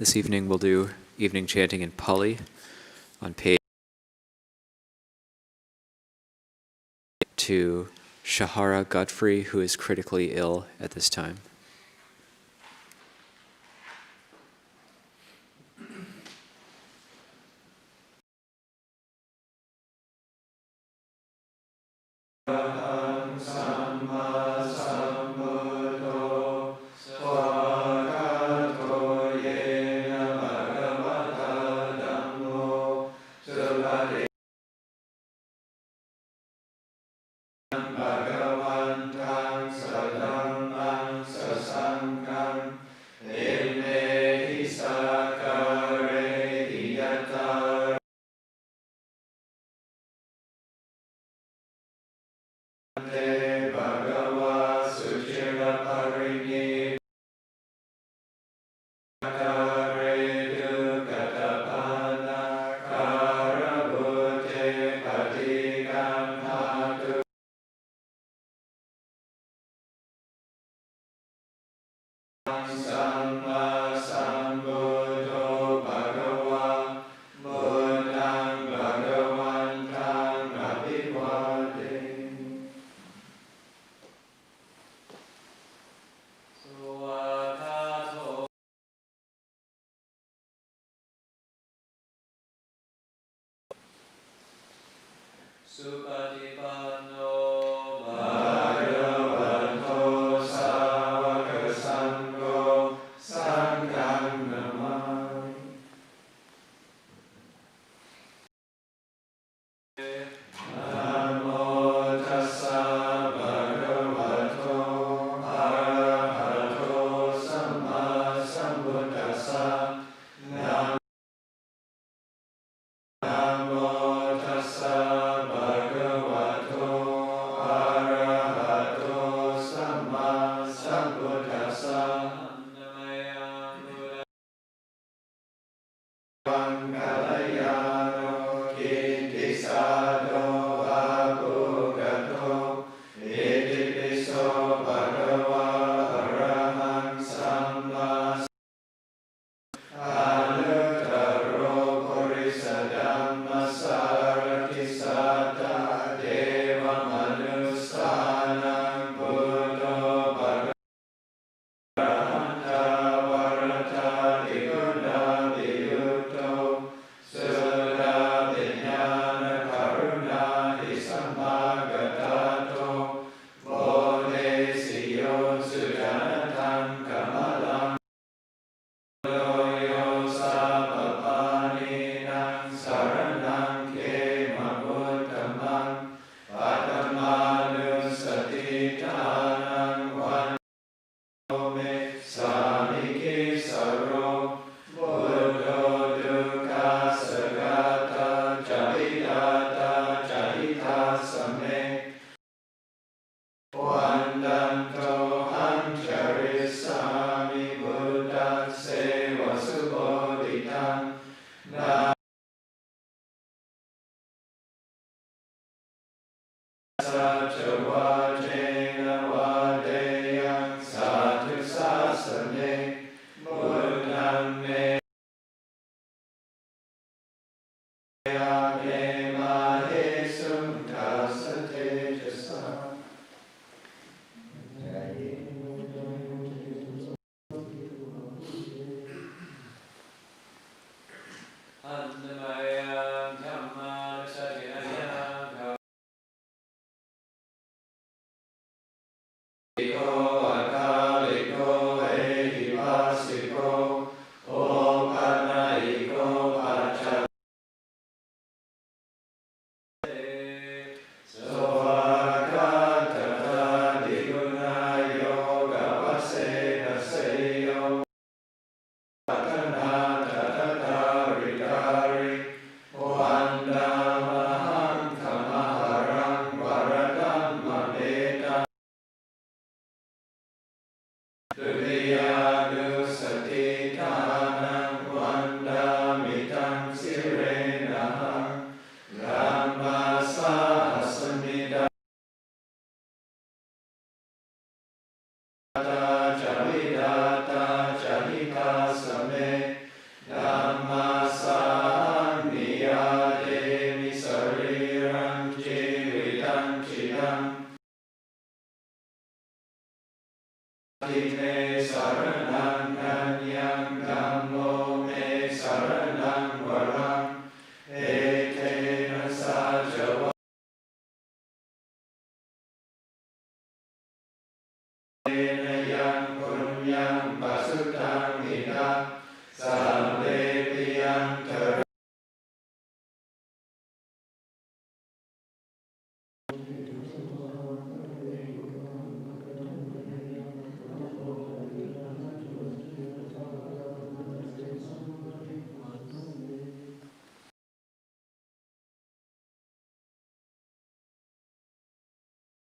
This evening we'll do evening chanting in Pali on page to Shahara Godfrey, who is critically ill at this time.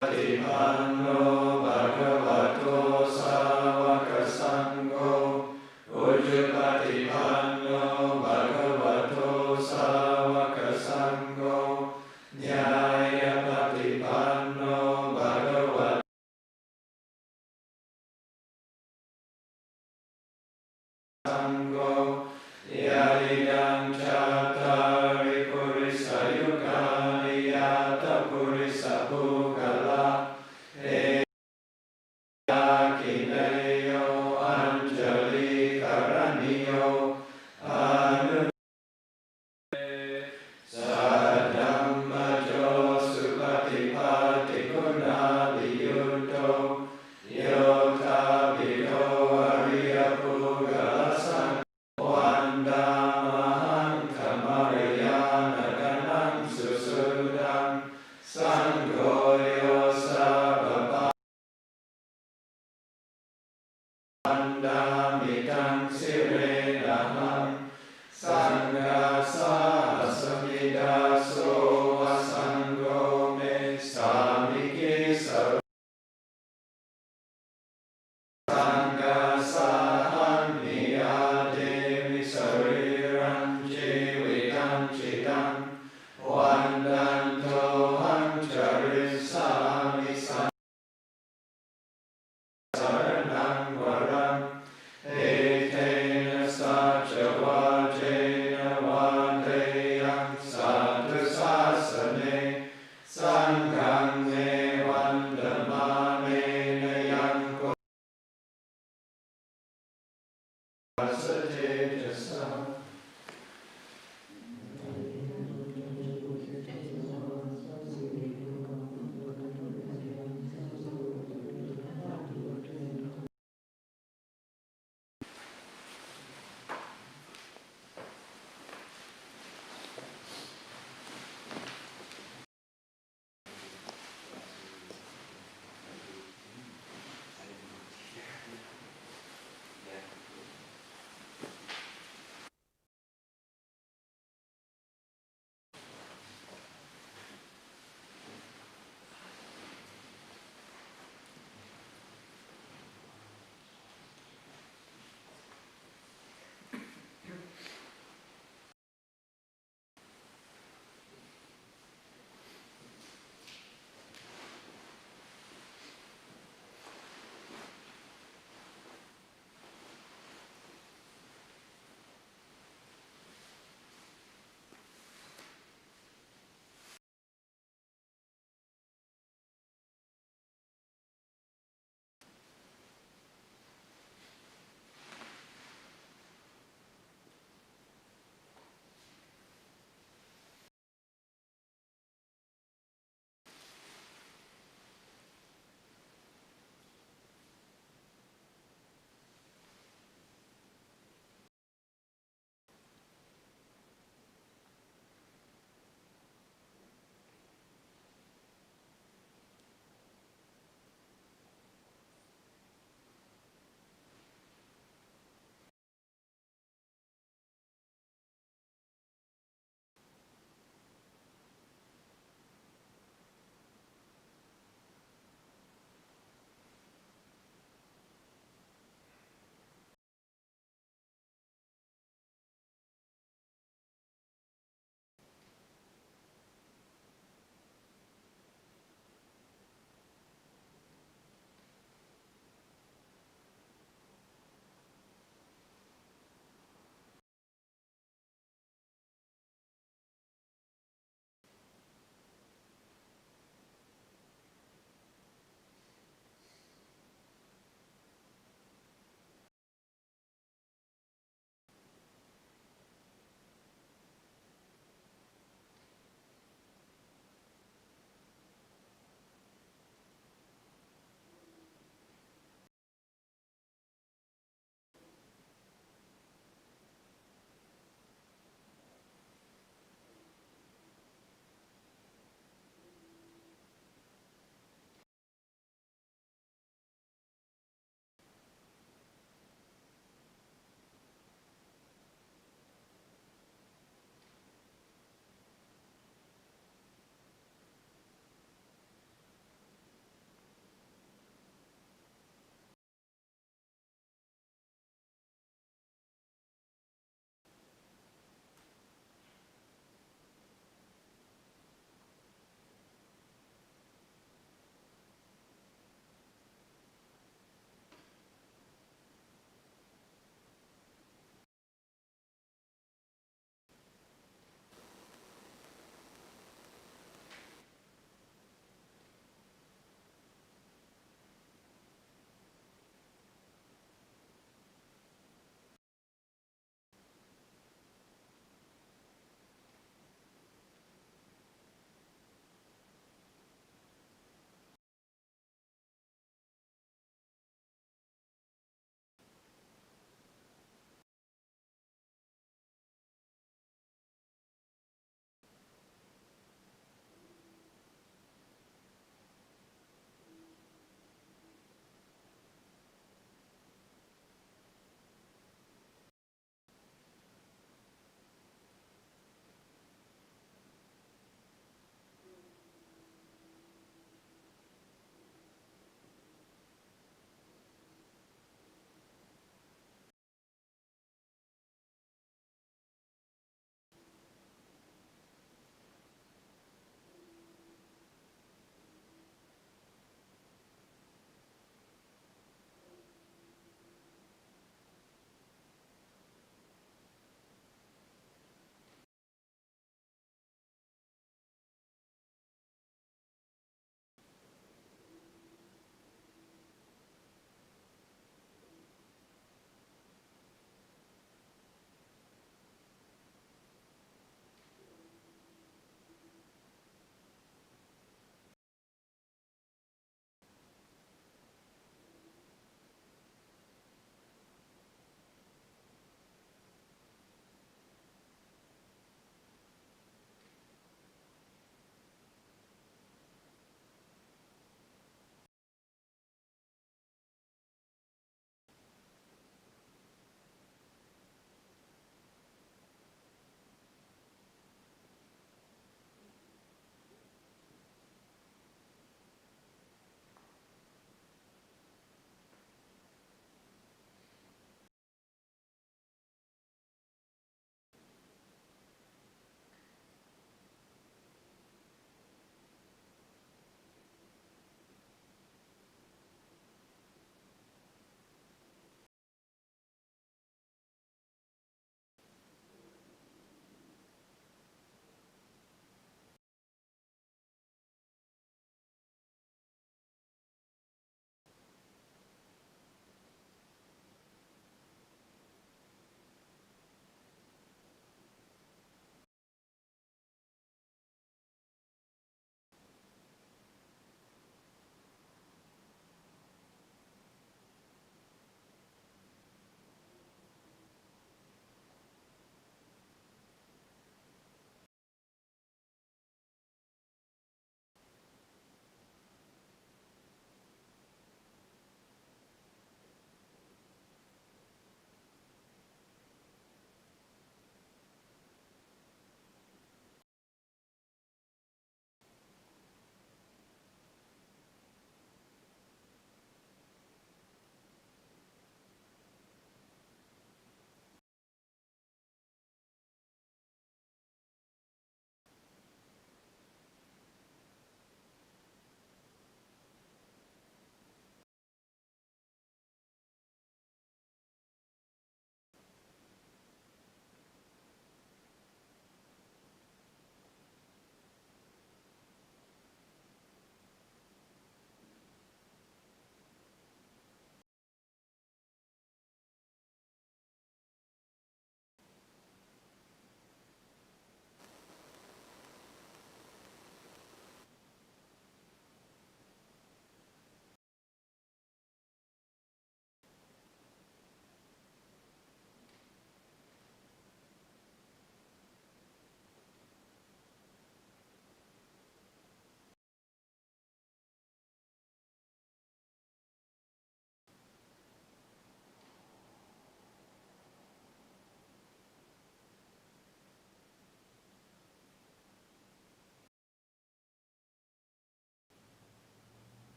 Patipanno bhagavato sāvaka saṅgho Ujjapatipanno bhagavato sāvaka saṅgho Nyāya patipanno bhagavato saṅgho Yadidam cattari purisa yukani yata purisa bhugala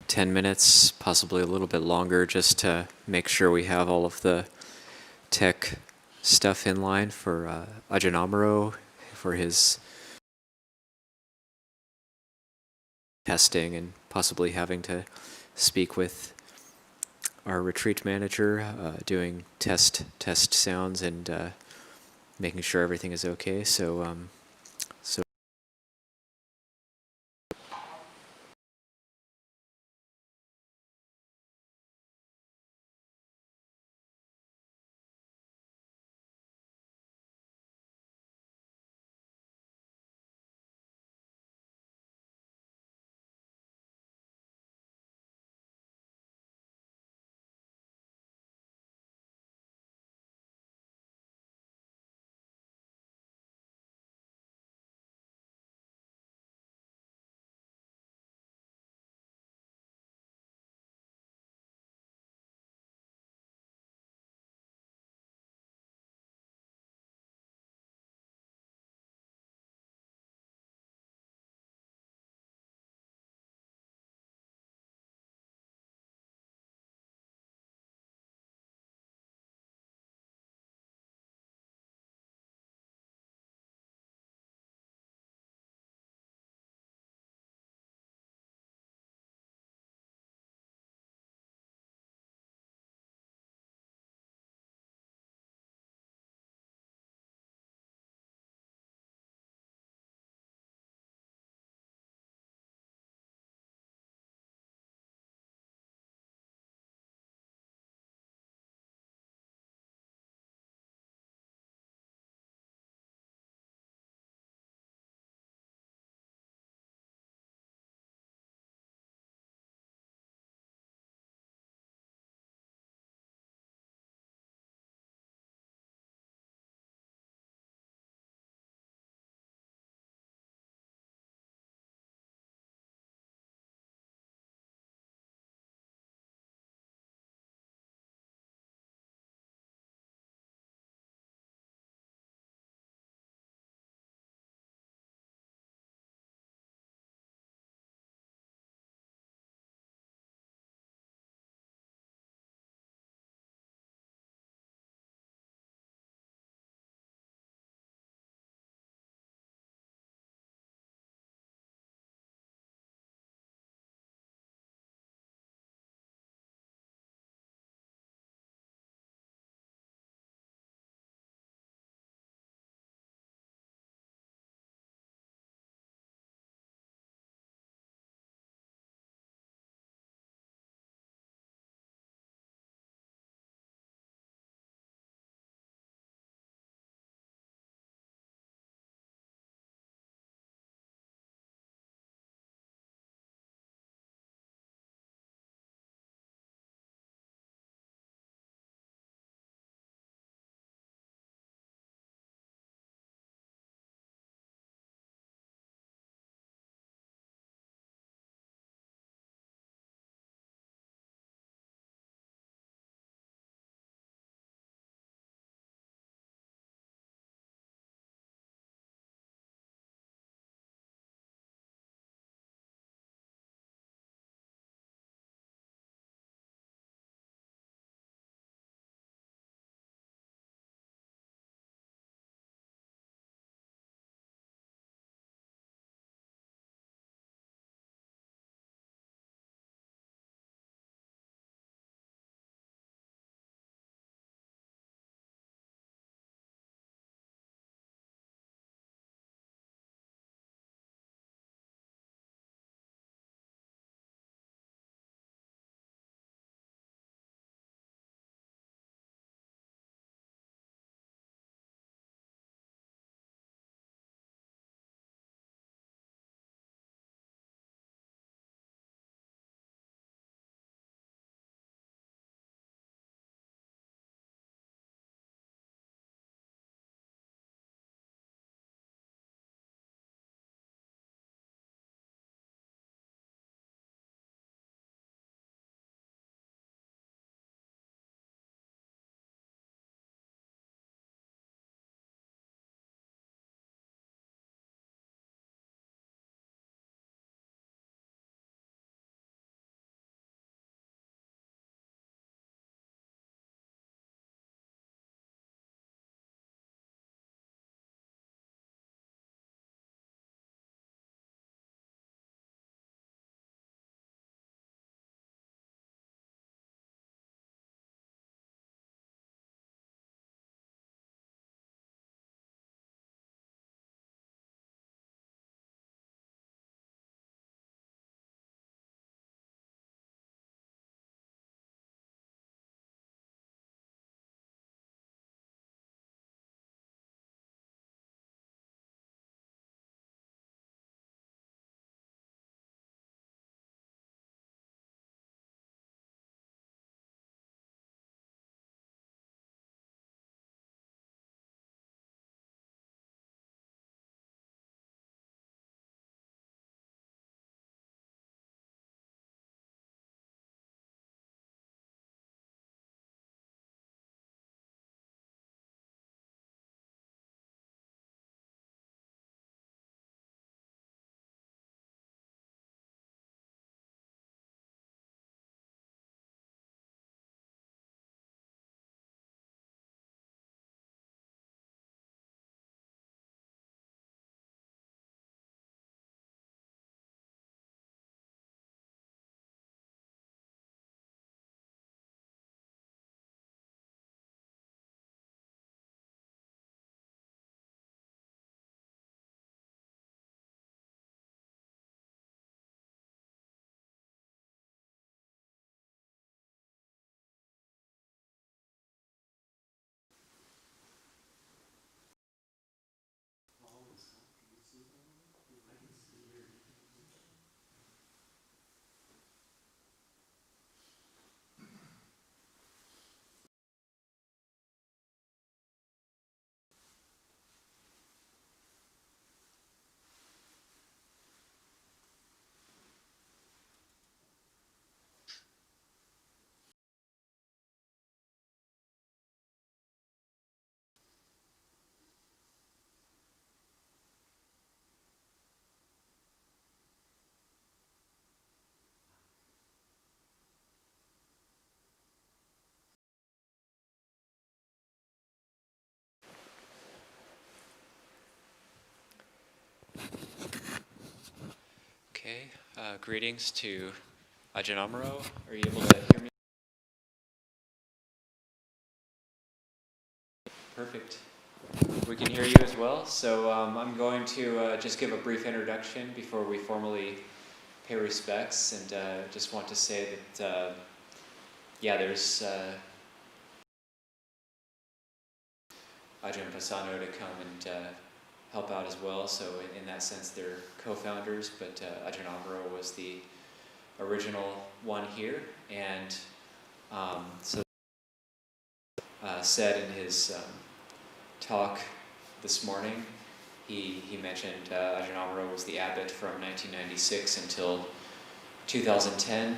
10 minutes, possibly a little bit longer, just to make sure we have all of the tech stuff in line for Ajahn Amaro, for his testing, and possibly having to speak with our retreat manager, doing test sounds and making sure everything is okay. So Okay, greetings to Ajahn Amaro. Are you able to hear me? Perfect. We can hear you as well. So I'm going to just give a brief introduction before we formally pay respects, and just want to say that, there's Ajahn Pasano to come and help out as well. So in that sense, they're co-founders, but Ajahn Amaro was the original one here, and so said in his talk this morning, he mentioned Ajahn Amaro was the abbot from 1996 until 2010,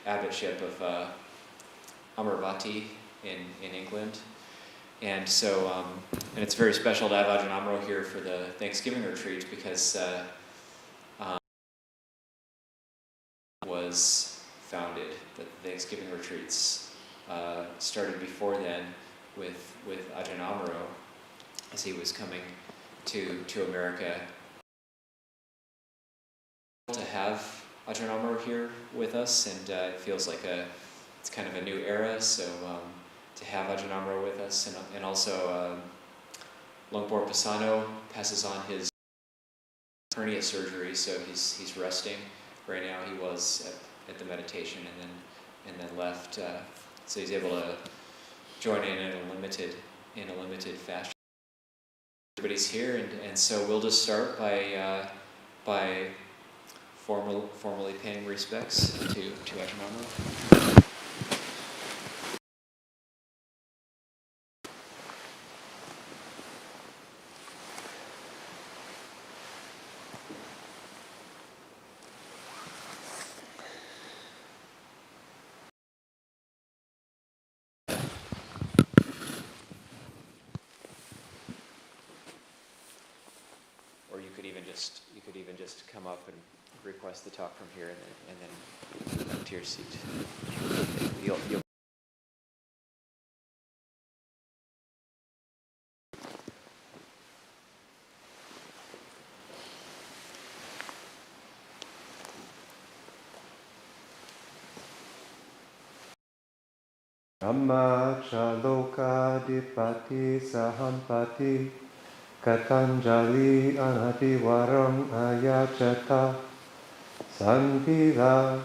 abbotship of Amaravati in England. And so, and it's very special to have Ajahn Amaro here for the Thanksgiving retreat because was founded. The Thanksgiving retreats started before then with Ajahn Amaro as he was coming to America. To have Ajahn Amaro here with us, and it feels like it's kind of a new era. So to have Ajahn Amaro with us, and also Longpor Pasano passes on his hernia surgery, so he's resting right now. He was at the meditation and then left, so he's able to join in a limited fashion. Everybody's here, and so we'll just start by formally paying respects to Ajahn Amaro. Or you could even just come up and request the talk from here, and then come to your seat. You'll Dhamma chaloka dipati sahampati Katanjali anati varam ayachata Santila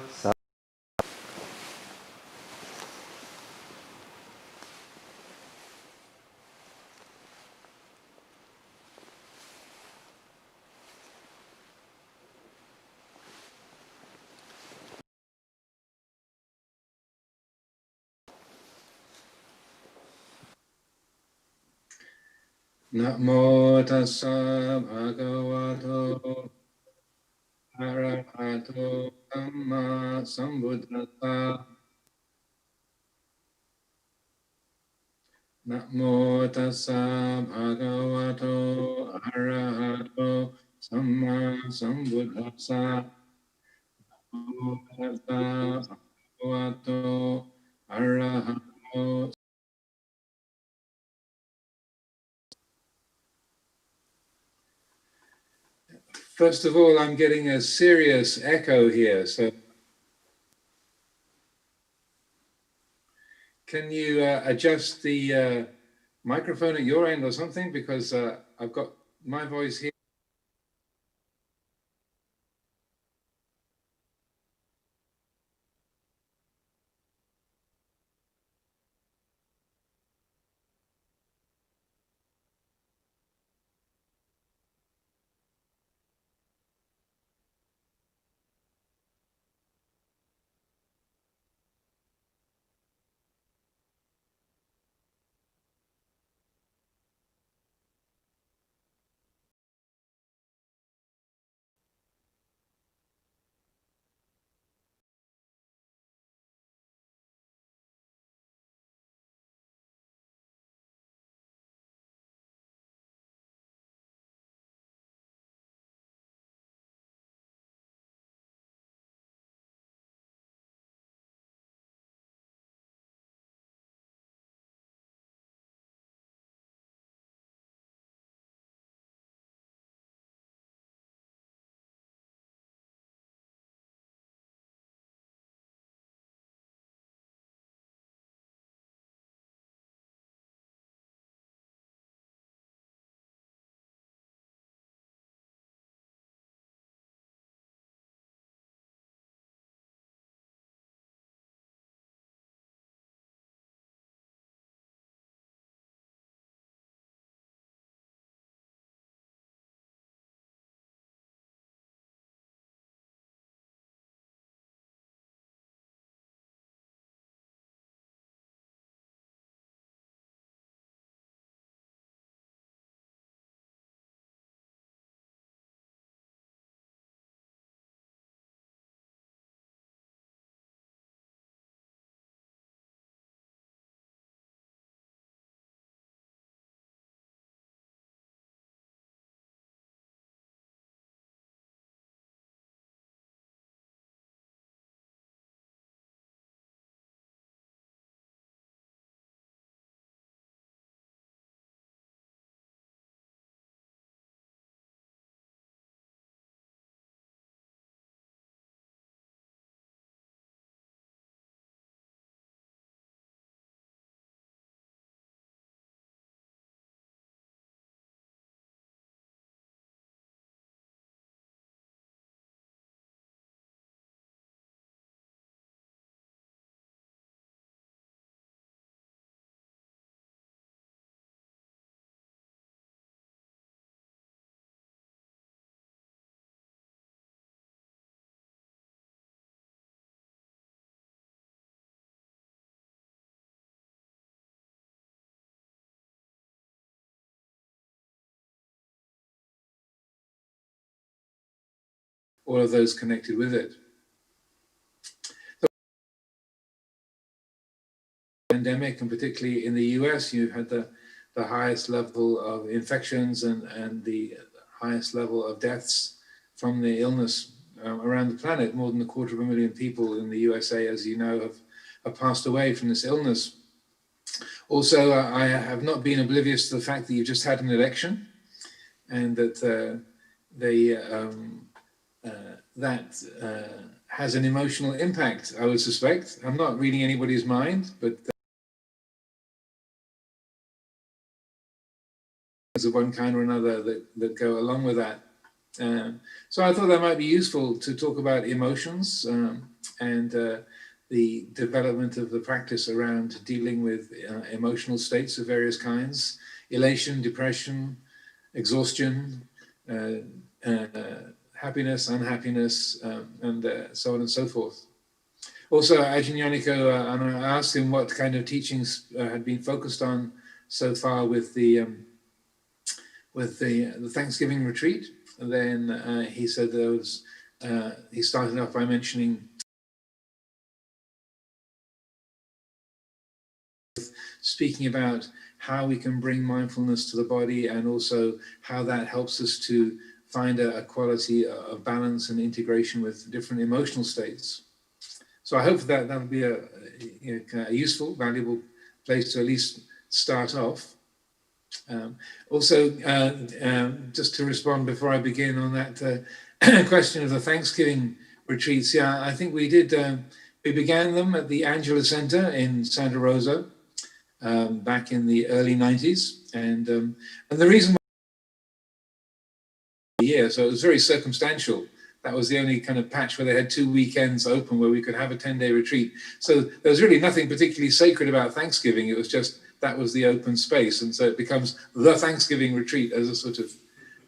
Namo tassa bhagavato arahato dhamma sambuddhassa. Namo tassa bhagavato arahato samma sambuddhassa. Namo tassa bhagavato arahato. First of all, I'm getting a serious echo here, so can you adjust the microphone at your end or something? Because I've got my voice here. all of those connected with it. The pandemic, and particularly in the US, you've had the highest level of infections and the highest level of deaths from the illness around the planet. More than 250,000 people in the USA, as you know, have passed away from this illness. Also, I have not been oblivious to the fact that you've just had an election, and that that has an emotional impact, I would suspect. I'm not reading anybody's mind, but of one kind or another that go along with that. So I thought that might be useful to talk about emotions and the development of the practice around dealing with emotional states of various kinds: elation, depression, exhaustion, happiness, unhappiness, and so on and so forth. Also, Ajahn Yaniko, and I asked him what kind of teachings had been focused on so far with the Thanksgiving retreat. And then he said there was, he started off by mentioning speaking about how we can bring mindfulness to the body, and also how that helps us to find a quality of balance and integration with different emotional states. So I hope that that'll be a useful, valuable place to at least start off. Also, just to respond before I begin on that question of the Thanksgiving retreats, yeah, I think we did, we began them at the Angela Center in Santa Rosa back in the early 90s. And the reason why so it was very circumstantial. That was the only kind of patch where they had 2 weekends open where we could have a 10-day retreat. So there was really nothing particularly sacred about Thanksgiving. It was just, that was the open space. And so it becomes the Thanksgiving retreat as a sort of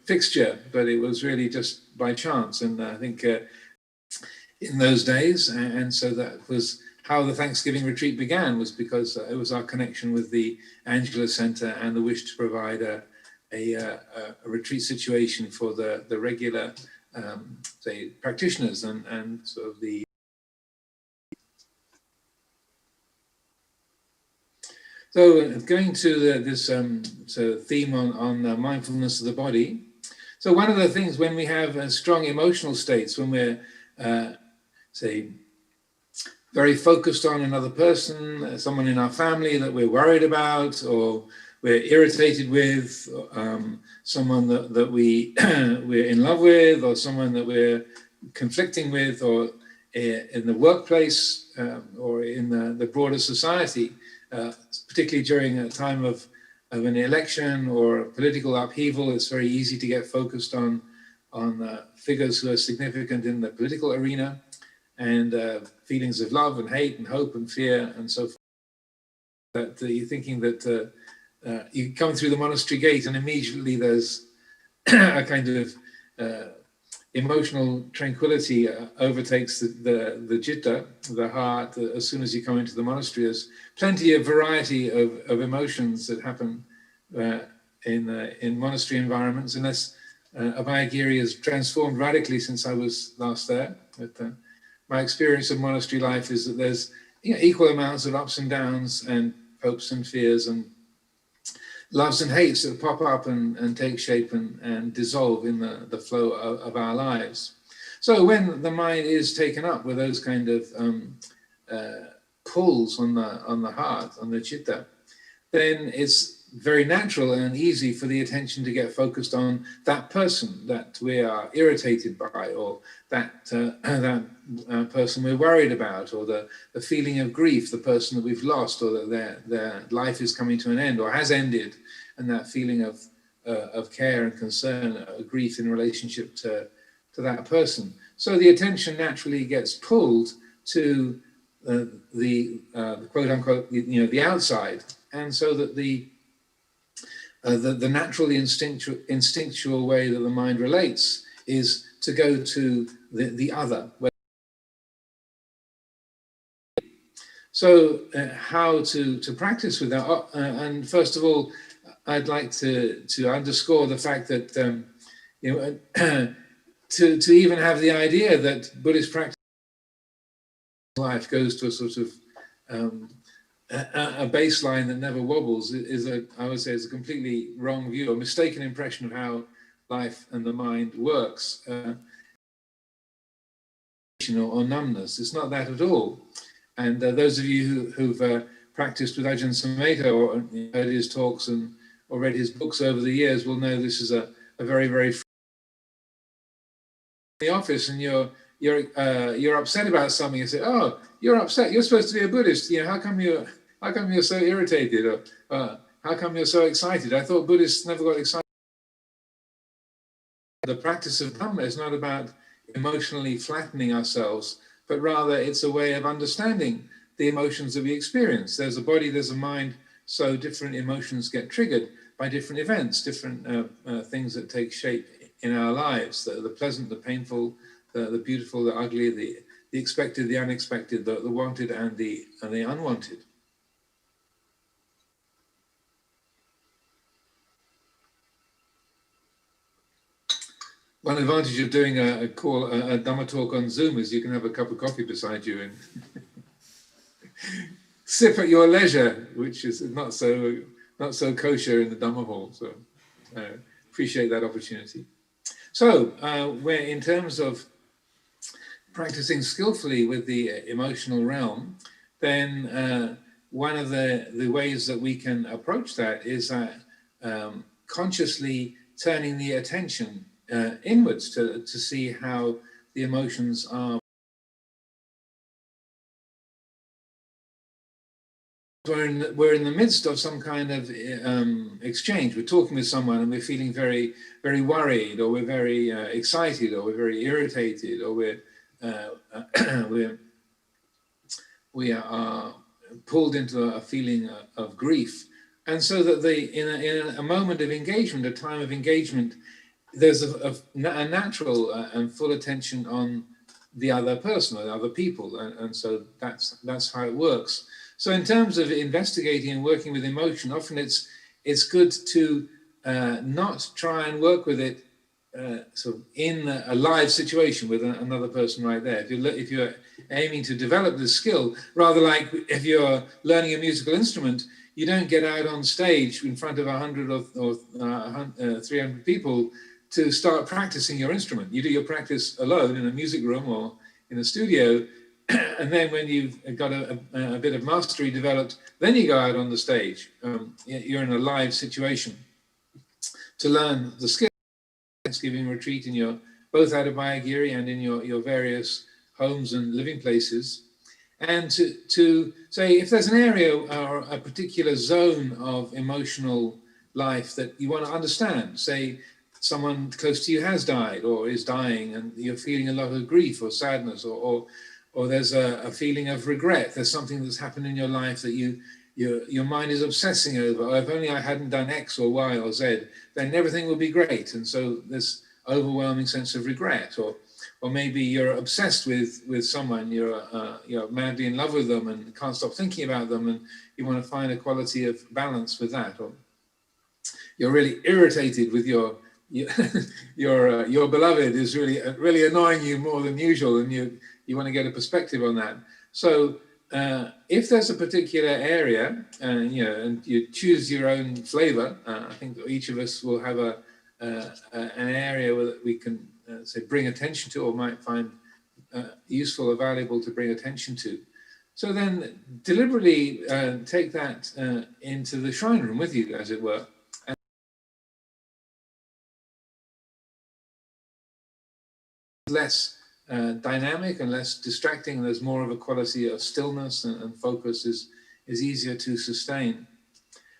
fixture, but it was really just by chance. And I think in those days, and so that was how the Thanksgiving retreat began, was because it was our connection with the Angela Center and the wish to provide a retreat situation for the regular say practitioners and sort of the going to this theme on mindfulness of the body. So one of the things when we have strong emotional states, when we're say very focused on another person, someone in our family that we're worried about, or we're irritated with, someone that we're in love with, or someone that we're conflicting with, or in the workplace, or in the broader society, particularly during a time of an election or a political upheaval. It's very easy to get focused on figures who are significant in the political arena, and feelings of love and hate and hope and fear and so forth. That you're thinking that you come through the monastery gate and immediately there's a kind of emotional tranquility overtakes the citta, the heart, as soon as you come into the monastery. There's plenty of variety of emotions that happen in monastery environments, unless Abhayagiri has transformed radically since I was last there. But my experience of monastery life is that there's equal amounts of ups and downs and hopes and fears and loves and hates that pop up and take shape and dissolve in the flow of our lives. So when the mind is taken up with those kind of pulls on the heart, on the citta, then it's very natural and easy for the attention to get focused on that person that we are irritated by, or that person we're worried about, or the feeling of grief, the person that we've lost, or that their life is coming to an end or has ended, and that feeling of care and concern, grief in relationship to that person. So the attention naturally gets pulled to the quote unquote, the outside, and so that the naturally instinctual way that the mind relates is to go to the other. So how to practice with that? And first of all, I'd like to underscore the fact that to even have the idea that Buddhist practice life goes to a sort of a baseline that never wobbles I would say, is a completely wrong view, a mistaken impression of how life and the mind works, or numbness. It's not that at all. And those of you who've practiced with Ajahn Amaro or heard his talks or read his books over the years will know this is a very, very the office, and you're upset about something. You say, "Oh, you're upset. You're supposed to be a Buddhist. How come you're so irritated? Or how come you're so excited? I thought Buddhists never got excited." The practice of Dhamma is not about emotionally flattening ourselves, but rather it's a way of understanding the emotions that we experience. There's a body, there's a mind, so different emotions get triggered by different events, different things that take shape in our lives, the pleasant, the painful, the beautiful, the ugly, the expected, the unexpected, the wanted and the unwanted. One advantage of doing a Dhamma talk on Zoom is you can have a cup of coffee beside you and sip at your leisure, which is not so kosher in the Dhamma hall. So appreciate that opportunity. So where in terms of practicing skillfully with the emotional realm, then one of the ways that we can approach that is consciously turning the attention inwards to see how the emotions are. We're in the midst of some kind of exchange. We're talking with someone and we're feeling very, very worried, or we're very excited, or we're very irritated, or we are pulled into a feeling of grief. And so that in a moment of engagement, a time of engagement, there's a natural and full attention on the other person or the other people, and so that's how it works. So in terms of investigating and working with emotion, often it's good to not try and work with it sort of in a live situation with another person right there. If you're aiming to develop this skill, rather like if you're learning a musical instrument, you don't get out on stage in front of 100 or 300 people to start practicing your instrument. You do your practice alone in a music room or in a studio, and then when you've got a bit of mastery developed, then you go out on the stage. You're in a live situation to learn the skill. Thanksgiving retreat in your, both at Abhayagiri and in your various homes and living places. And to say, if there's an area or a particular zone of emotional life that you want to understand, say someone close to you has died or is dying and you're feeling a lot of grief or sadness, or there's a feeling of regret, there's something that's happened in your life that your mind is obsessing over, oh, if only I hadn't done X or Y or Z, then everything would be great. And so this overwhelming sense of regret, or maybe you're obsessed with someone, you're madly in love with them and can't stop thinking about them, and you want to find a quality of balance with that, or you're really irritated with your beloved is really annoying you more than usual, and you want to get a perspective on that. So if there's a particular area, and you choose your own flavor, I think that each of us will have an area that we can say bring attention to, or might find useful or valuable to bring attention to. So then deliberately take that into the shrine room with you, as it were. And less dynamic and less distracting, and there's more of a quality of stillness and focus is easier to sustain.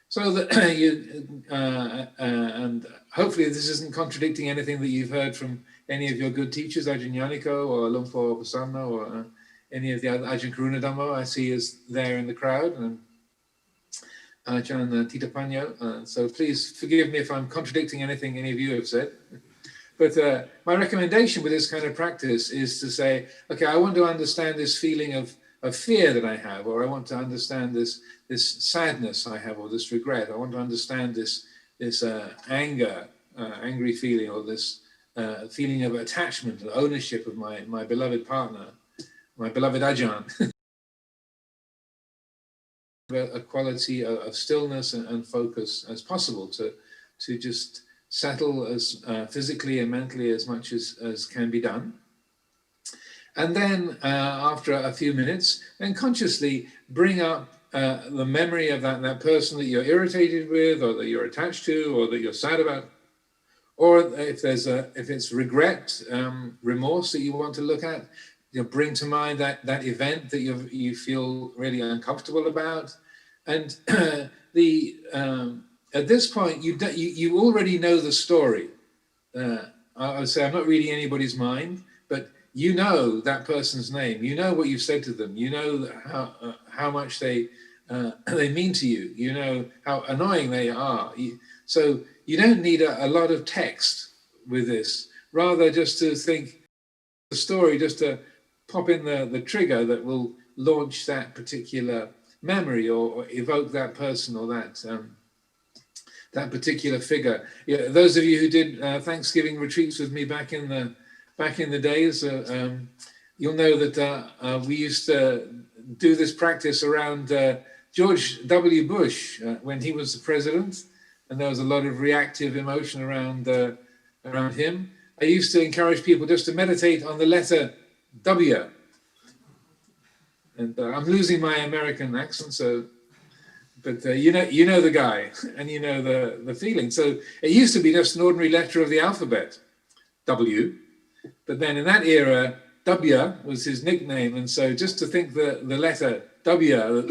So that you, and hopefully this isn't contradicting anything that you've heard from any of your good teachers, Ajahn Yaniko or Lumpur Prasanna, or any of the other, Ajahn Karuna Dhammo I see is there in the crowd, and Ajahn Titapanyo. So please forgive me if I'm contradicting anything any of you have said. But my recommendation with this kind of practice is to say, okay, I want to understand this feeling of fear that I have, or I want to understand this sadness I have, or this regret. I want to understand this angry feeling, or this feeling of attachment and ownership of my beloved partner, my beloved Ajahn. A quality of stillness and focus as possible to just settle as physically and mentally as much as can be done. And then after a few minutes, then consciously bring up the memory of that person that you're irritated with, or that you're attached to, or that you're sad about. Or if it's regret, remorse that you want to look at, bring to mind that event that you feel really uncomfortable about. And at this point, you already know the story. I would say I'm not reading anybody's mind, but you know that person's name. You know what you've said to them. You know how much they mean to you. You know how annoying they are. So you don't need a lot of text with this. Rather, just to think the story, just to pop in the trigger that will launch that particular memory or evoke that person or that particular figure. Yeah, those of you who did Thanksgiving retreats with me back in the days, you'll know that we used to do this practice around George W. Bush when he was the president, and there was a lot of reactive emotion around him. I used to encourage people just to meditate on the letter W. And I'm losing my American accent, but you know the guy, and you know the feeling. So it used to be just an ordinary letter of the alphabet, W, but then in that era, W was his nickname, and so just to think the letter W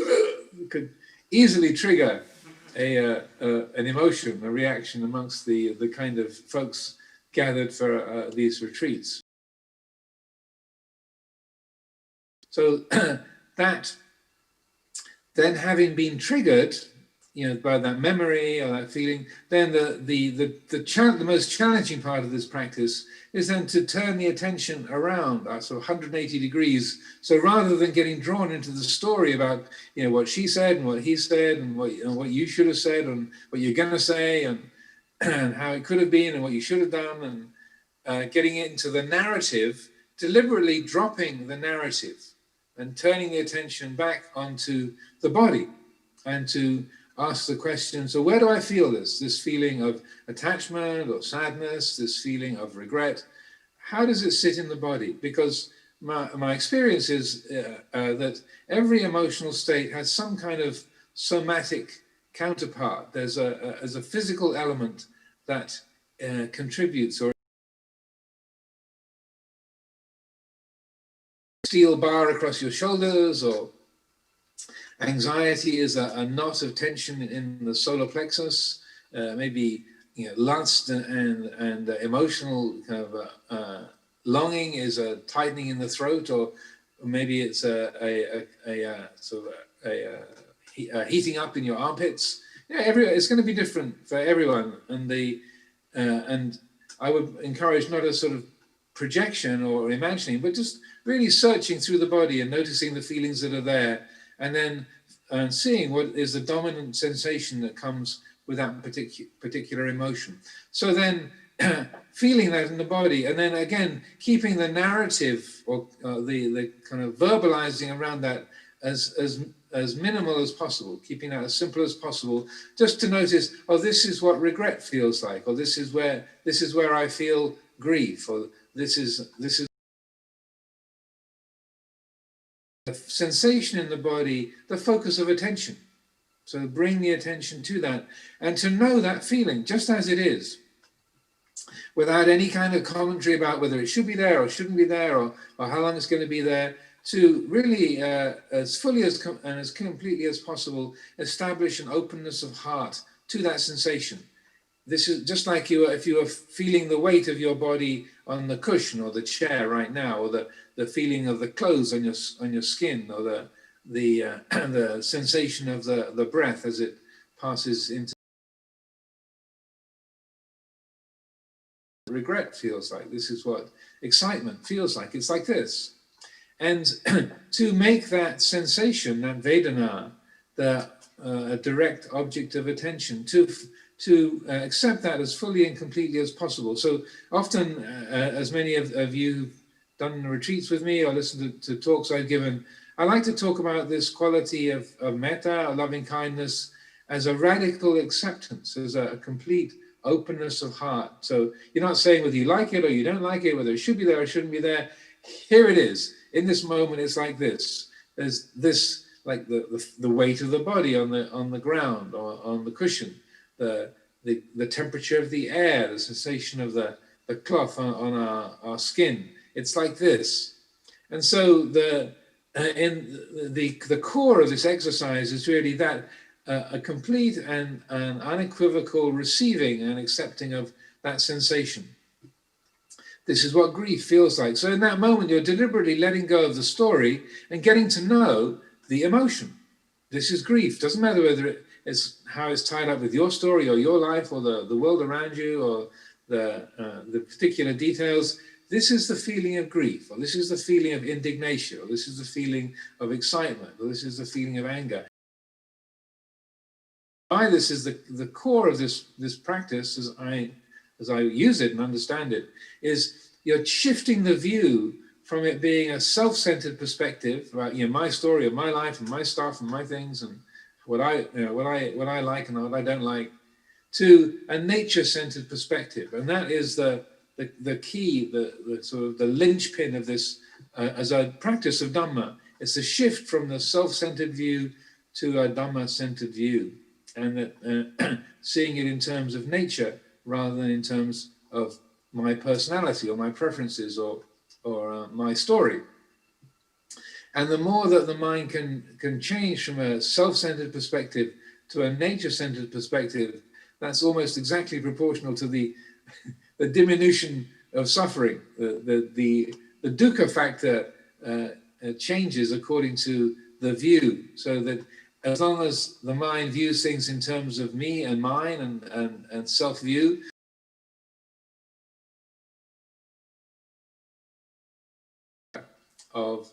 could easily trigger an emotion, a reaction amongst the kind of folks gathered for these retreats. So that then having been triggered, by that memory or that feeling, then the most challenging part of this practice is then to turn the attention around, sort of 180 degrees. So rather than getting drawn into the story about what she said and what he said and what you should have said and what you're going to say and how it could have been and what you should have done, and getting into the narrative, deliberately dropping the narrative and turning the attention back onto the body, and to ask the question, so where do I feel this feeling of attachment or sadness, this feeling of regret? How does it sit in the body? Because my experience is that every emotional state has some kind of somatic counterpart. There's a physical element that contributes, or steel bar across your shoulders, or anxiety is a knot of tension in the solar plexus, maybe lust and emotional kind of longing is a tightening in the throat, or maybe it's a heating up in your armpits. It's going to be different for everyone, and I would encourage not a sort of projection or imagining, but just really searching through the body and noticing the feelings that are there, and then seeing what is the dominant sensation that comes with that particular emotion. So then feeling that in the body, and then again keeping the narrative or the kind of verbalizing around that as minimal as possible, keeping that as simple as possible, just to notice, oh, this is what regret feels like, or this is where I feel grief, or this is the sensation in the body, the focus of attention. So bring the attention to that, and to know that feeling just as it is, without any kind of commentary about whether it should be there or shouldn't be there, or how long it's going to be there, to really, as fully and as completely as possible, establish an openness of heart to that sensation. This is just like if you are feeling the weight of your body on the cushion or the chair right now, or the feeling of the clothes on your skin, or the sensation of the breath as it passes into regret feels like. This is what excitement feels like. It's like this. And to make that sensation, that Vedana, a direct object of attention, to to accept that as fully and completely as possible. So often, as many of you who've done retreats with me or listened to talks I've given, I like to talk about this quality of metta, loving kindness, as a radical acceptance, as a complete openness of heart. So you're not saying whether you like it or you don't like it, whether it should be there or shouldn't be there. Here it is. In this moment, it's like this. There's this, like the weight of the body on the ground or on the cushion, the temperature of the air, the sensation of the cloth on our skin. It's like this. And so the core of this exercise is really that a complete and an unequivocal receiving and accepting of that sensation. This is what grief feels like. So in that moment, you're deliberately letting go of the story and getting to know the emotion. This is grief. Doesn't matter whether it's how it's tied up with your story or your life or the world around you or the particular details. This is the feeling of grief, or this is the feeling of indignation, or this is the feeling of excitement, or this is the feeling of anger. Why this is the core of this practice, as I use it and understand it, is you're shifting the view from it being a self-centered perspective, right? You know, my story of my life and my stuff and my things and what I like and what I don't like, to a nature-centered perspective, and that is the key, the sort of the linchpin of this as a practice of Dhamma. It's a shift from the self-centered view to a Dhamma-centered view, and that seeing it in terms of nature rather than in terms of my personality or my preferences or my story. And the more that the mind can change from a self-centered perspective to a nature-centered perspective, that's almost exactly proportional to the diminution of suffering. The dukkha factor changes according to the view, so that as long as the mind views things in terms of me and mine and self-view, of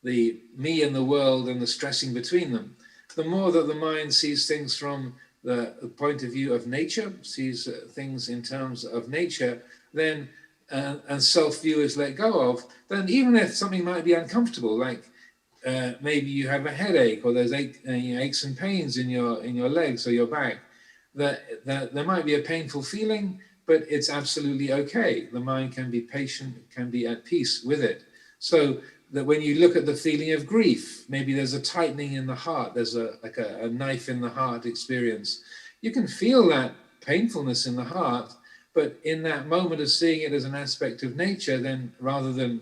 the me and the world and the stressing between them, the more that the mind sees things from the point of view of nature, sees things in terms of nature, then and self-view is let go of, then even if something might be uncomfortable, like maybe you have a headache or there's aches and pains in your legs or your back, that there might be a painful feeling, but it's absolutely okay. The mind can be patient, can be at peace with it. So that when you look at the feeling of grief, maybe there's a tightening in the heart, there's like a knife in the heart experience. You can feel that painfulness in the heart, but in that moment of seeing it as an aspect of nature, then rather than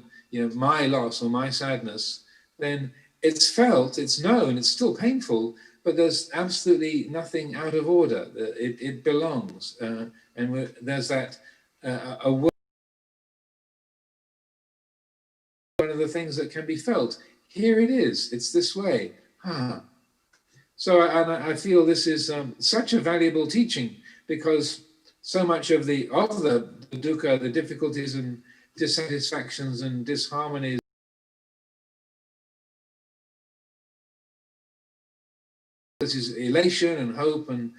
my loss or my sadness, then it's felt, it's known, it's still painful, but there's absolutely nothing out of order. It belongs, and there's that one of the things that can be felt. Here it is. It's this way. So I feel this is such a valuable teaching, because so much of the dukkha, the difficulties and dissatisfactions and disharmonies, this is elation and hope and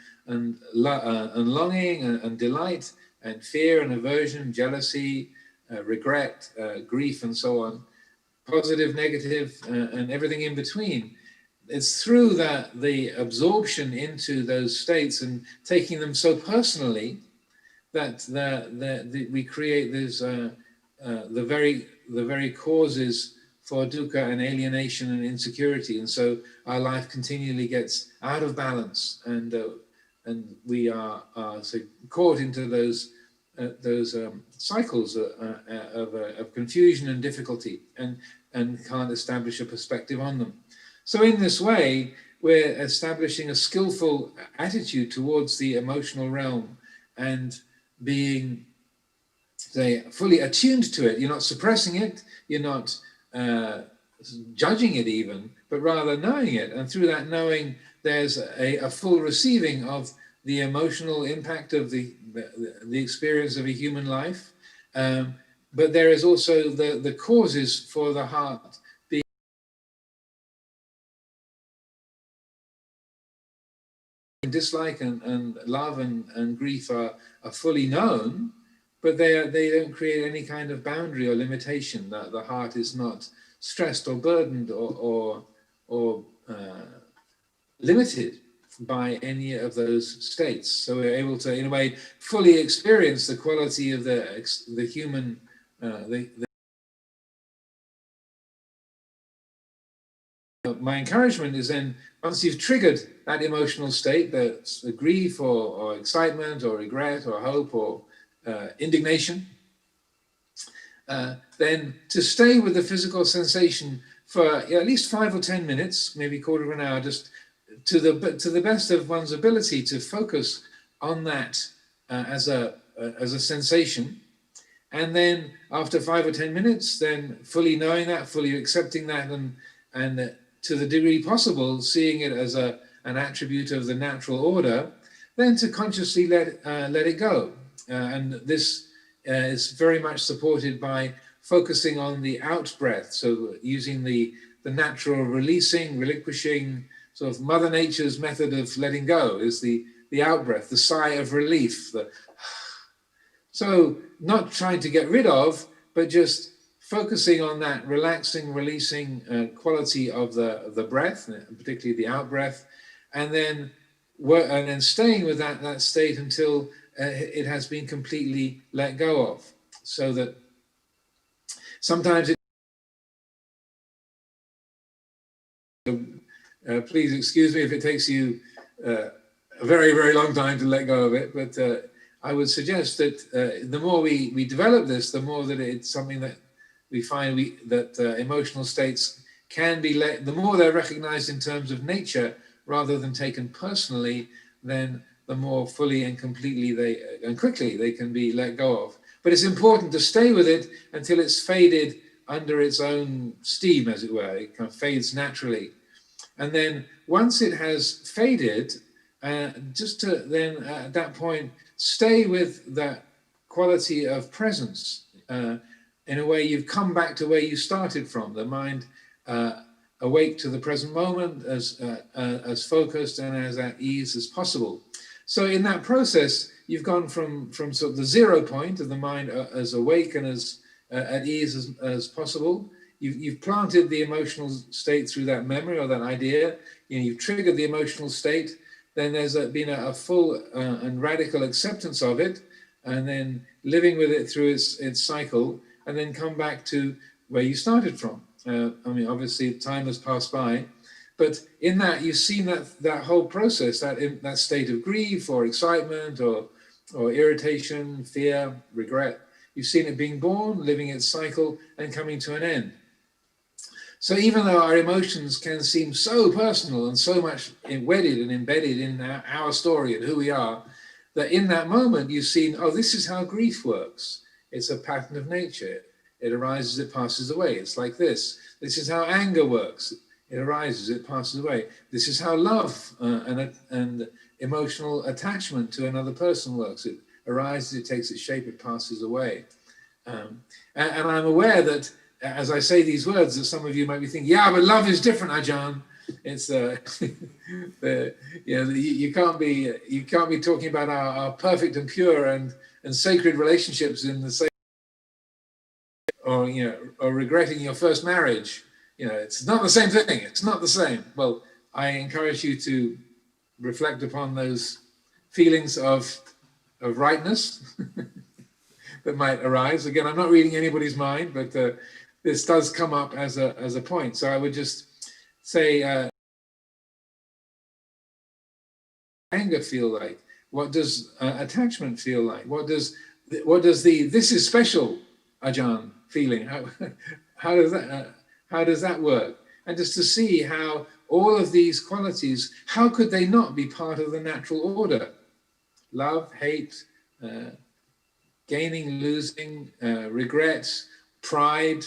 longing and delight and fear and aversion, jealousy, regret, grief, and so on, positive, negative, and everything in between. It's through the absorption into those states and taking them so personally that we create this the very causes for dukkha and alienation and insecurity, and so our life continually gets out of balance, and we are so caught into those cycles of confusion and difficulty, and can't establish a perspective on them. So in this way, we're establishing a skillful attitude towards the emotional realm and being, say, fully attuned to it. You're not suppressing it, you're not judging it even, but rather knowing it. And through that knowing, there's a full receiving of the emotional impact of the experience of a human life. But there is also the causes for the heart being dislike and love and grief are fully known, but they don't create any kind of boundary or limitation. That the heart is not stressed or burdened or limited by any of those states. So we're able to, in a way, fully experience the quality of the human. My encouragement is then, once you've triggered that emotional state, the grief or excitement or regret or hope or indignation, then to stay with the physical sensation for at least 5 or 10 minutes, maybe quarter of an hour, just to the best of one's ability to focus on that as a sensation. And then after 5 or 10 minutes, then fully knowing that, fully accepting that, and to the degree possible, seeing it as an attribute of the natural order, then to consciously let it go. And this is very much supported by focusing on the out breath. So using the natural releasing, relinquishing, sort of Mother Nature's method of letting go is the out breath, the sigh of relief. So not trying to get rid of, but just focusing on that relaxing, releasing quality of the breath, particularly the out breath, and then staying with that state until it has been completely let go of. So that sometimes please excuse me if it takes you a very, very long time to let go of it, but I would suggest that the more we develop this, the more that it's something that we find that emotional states can be the more they're recognized in terms of nature rather than taken personally, then the more fully and completely and quickly they can be let go of. But it's important to stay with it until it's faded under its own steam, as it were. It kind of fades naturally. And then once it has faded, just to then at that point stay with that quality of presence. In a way, you've come back to where you started from, the mind awake to the present moment, as focused and as at ease as possible. So in that process, you've gone from sort of the 0 point of the mind as awake and as at ease as possible. You've planted the emotional state through that memory or that idea. You've triggered the emotional state. Then there's been a full and radical acceptance of it, and then living with it through its cycle, and then come back to where you started from. I mean, obviously time has passed by, but in that you've seen that whole process, that state of grief or excitement or irritation, fear, regret. You've seen it being born, living its cycle, and coming to an end. So even though our emotions can seem so personal and so much wedded and embedded in our story and who we are, that in that moment you've seen, oh, this is how grief works. It's a pattern of nature. It arises, it passes away. It's like this. This is how anger works. It arises, it passes away. This is how love and emotional attachment to another person works. It arises, it takes its shape, it passes away. And I'm aware that as I say these words, that some of you might be thinking, yeah, but love is different, Ajahn. It's you can't be talking about our perfect and pure and sacred relationships in the same, or regretting your first marriage. It's not the same thing. It's not the same. Well, I encourage you to reflect upon those feelings of rightness that might arise. Again, I'm not reading anybody's mind, but this does come up as a point. So I would just say, anger feel like? What does attachment feel like? What does the this is special Ajahn feeling? How does that work? And just to see how all of these qualities, how could they not be part of the natural order? Love, hate, gaining, losing, regret, pride,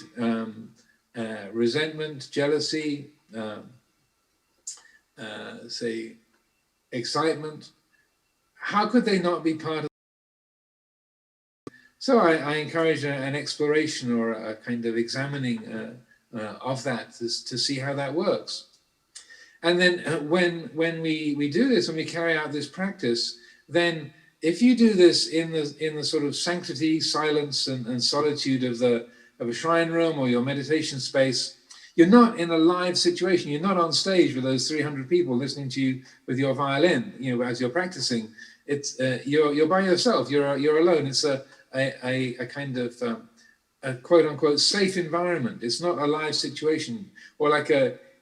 resentment, jealousy, say excitement. How could they not be part of? So I encourage an exploration or a kind of examining of that to see how that works. And then when we do this, when we carry out this practice, then if you do this in the sort of sanctity, silence, and solitude of a shrine room or your meditation space, you're not in a live situation. You're not on stage with those 300 people listening to you with your violin, as you're practicing. It's you're by yourself. You're alone. It's a kind of a quote unquote safe environment. It's not a live situation, or like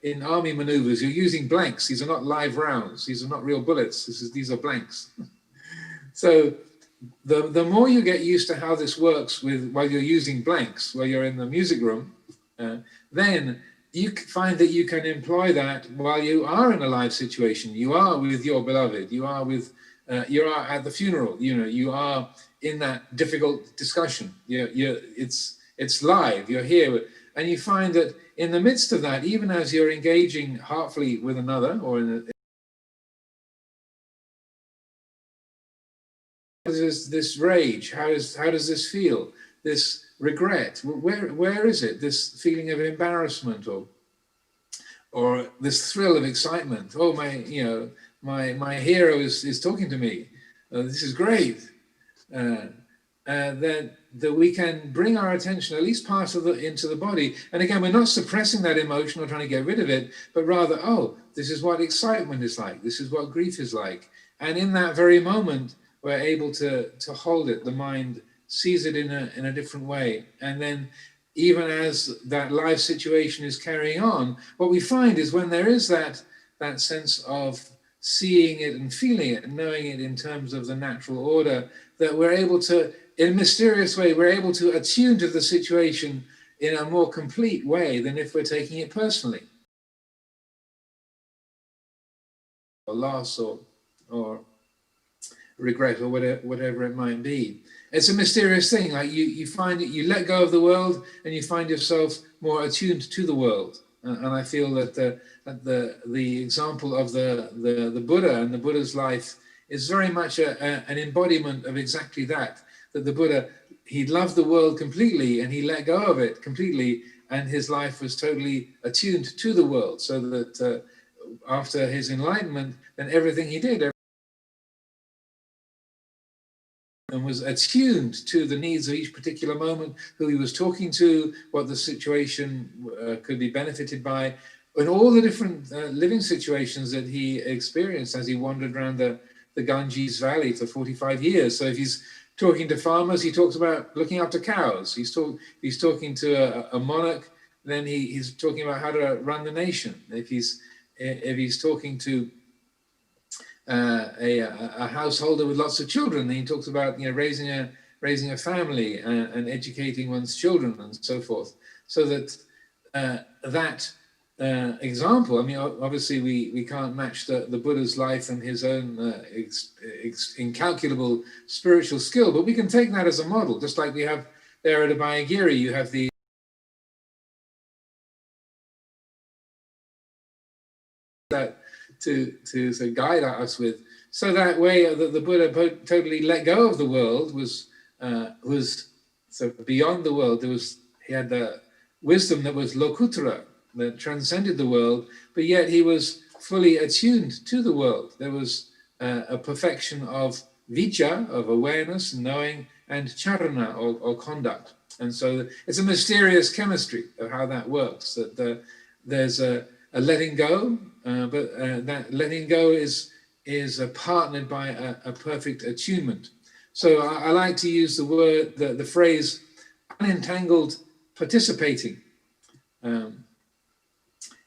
in army maneuvers, you're using blanks. These are not live rounds. These are not real bullets. These are blanks. So the more you get used to how this works while you're using blanks, while you're in the music room, then you find that you can employ that while you are in a live situation. You are with your beloved. You are at the funeral. You are in that difficult discussion. It's live. You're here, and you find that in the midst of that, even as you're engaging heartfully with another, or this rage, how does this feel? This regret, where is it? This feeling of embarrassment, or this thrill of excitement. Oh, my hero is talking to me. This is great. That we can bring our attention, at least part of into the body. And again, we're not suppressing that emotion or trying to get rid of it, but rather, oh, this is what excitement is like. This is what grief is like. And in that very moment, we're able to hold it. The mind sees it in a different way. And then even as that life situation is carrying on, what we find is when there is that sense of seeing it and feeling it and knowing it in terms of the natural order, that we're able to, in a mysterious way, we're able to attune to the situation in a more complete way than if we're taking it personally. Or loss or regret or whatever it might be. It's a mysterious thing. Like you find it, you let go of the world and you find yourself more attuned to the world. And I feel that the example of the Buddha and the Buddha's life is very much an embodiment of exactly that. That the Buddha, he loved the world completely and he let go of it completely, and his life was totally attuned to the world. So that after his enlightenment, then everything he did and was attuned to the needs of each particular moment, who he was talking to, what the situation could be benefited by, and all the different living situations that he experienced as he wandered around the Ganges Valley for 45 years. So if he's talking to farmers, he talks about looking after cows. He's talking to a monarch, then he's talking about how to run the nation. If he's talking to a householder with lots of children, then he talks about raising a family and educating one's children and so forth. So that that example, I mean, obviously we can't match the Buddha's life and his own incalculable spiritual skill, but we can take that as a model, just like we have there at Abhayagiri. You have the to guide us with, so that way the Buddha totally let go of the world, was so beyond the world. He had the wisdom that was lokuttara, that transcended the world, but yet he was fully attuned to the world. There was a perfection of vijja, of awareness, knowing, and charana, or conduct. And so it's a mysterious chemistry of how that works, that there's a letting go, but that letting go is partnered by a perfect attunement. So I like to use the phrase unentangled participating.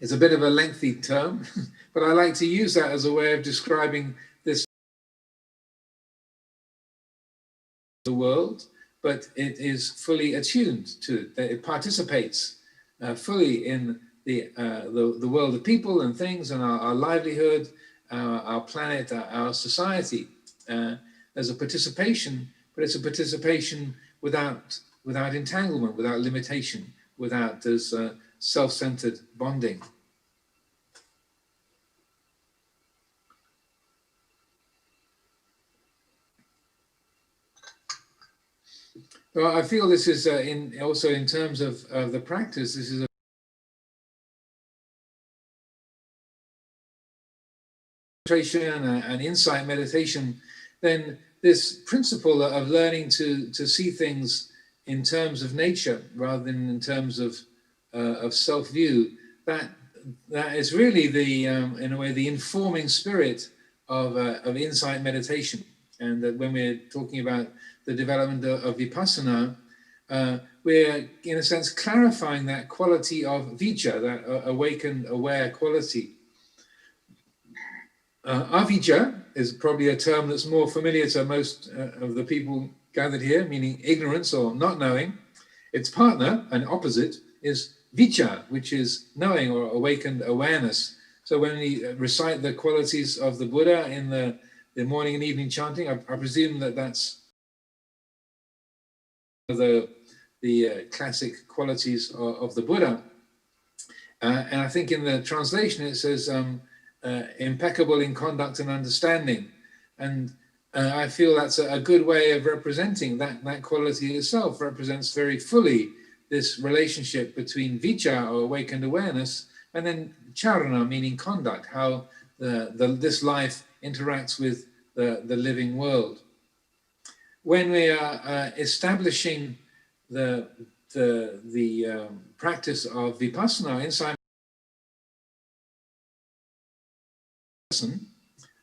It's a bit of a lengthy term, but I like to use that as a way of describing this the world, but it is fully attuned to it. It participates fully in the world of people and things, and our livelihood, our planet, our society. There's a participation, but it's a participation without entanglement, without limitation, without this self-centered bonding. Well, I feel this is also in terms of the practice. This is concentration and insight meditation, then this principle of learning to see things in terms of nature rather than in terms of self-view, that is really the in a way the informing spirit of insight meditation. And that when we're talking about the development of vipassana, we're in a sense clarifying that quality of vijja, that awakened, aware quality. Avijja is probably a term that's more familiar to most of the people gathered here, meaning ignorance or not knowing. Its partner and opposite is vijja, which is knowing or awakened awareness. So when we recite the qualities of the Buddha in the morning and evening chanting, I presume that that's the classic qualities of the Buddha. And I think in the translation it says impeccable in conduct and understanding. And I feel that's a good way of representing that quality itself, represents very fully this relationship between vijja, or awakened awareness, and then charana, meaning conduct, how this life interacts with the living world. When we are establishing the practice of vipassana inside person,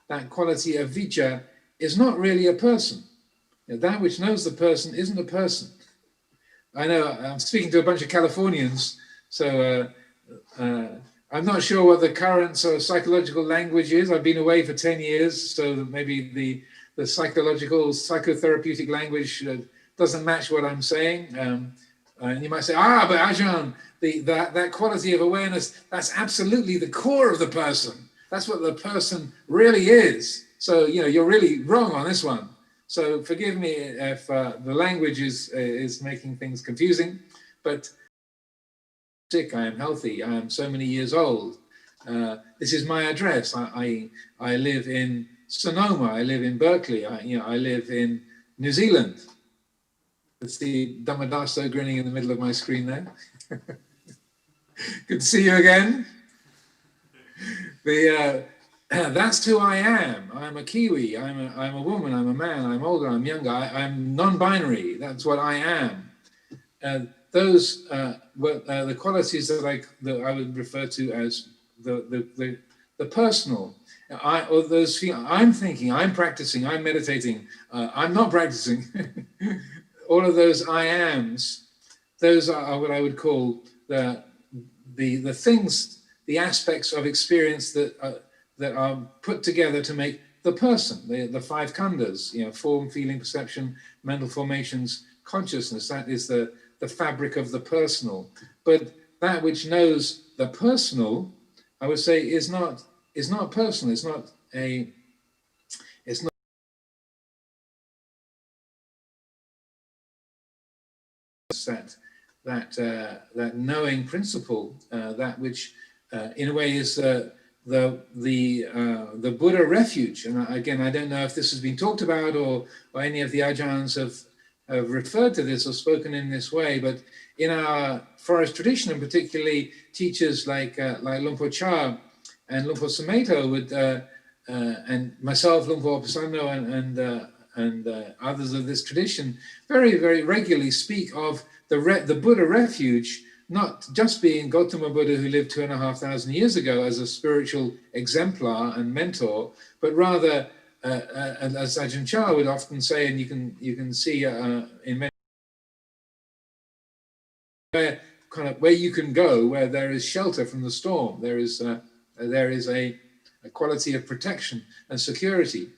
that quality of vijja is not really a person. That which knows the person isn't a person. I know I'm speaking to a bunch of Californians, so I'm not sure what the current sort of psychological language is. I've been away for 10 years, so maybe the psychological, psychotherapeutic language doesn't match what I'm saying. And you might say, but Ajahn, that quality of awareness, that's absolutely the core of the person. That's what the person really is. So, you're really wrong on this one. So forgive me if the language is making things confusing, but sick, I am healthy, I am so many years old. This is my address. I live in Sonoma, I live in Berkeley, I live in New Zealand. Let's see Dhamma grinning in the middle of my screen there. Good to see you again. That's who I am. I'm a Kiwi. I'm a woman. I'm a man. I'm older. I'm younger. I'm non-binary. That's what I am. Those were the qualities that I would refer to as the personal. I'm thinking. I'm practicing. I'm meditating. I'm not practicing. All of those I ams. Those are what I would call the things, the aspects of experience that are put together to make the person, the five khandhas, form, feeling, perception, mental formations, consciousness. That is the fabric of the personal. But that which knows the personal, I would say, is not personal. It's not that knowing principle, that which in a way is the Buddha refuge. And again, I don't know if this has been talked about or any of the Ajahns have referred to this or spoken in this way, but in our forest tradition, and particularly teachers like Lumpur Cha and Lumpur Sumedho would, and myself, Lumpur Pasano, and others of this tradition, very, very regularly speak of the Buddha refuge, not just being Gautama Buddha, who lived 2,500 years ago as a spiritual exemplar and mentor, but rather, as Ajahn Chah would often say, and you can see in many where you can go, where there is shelter from the storm, there is a quality of protection and security.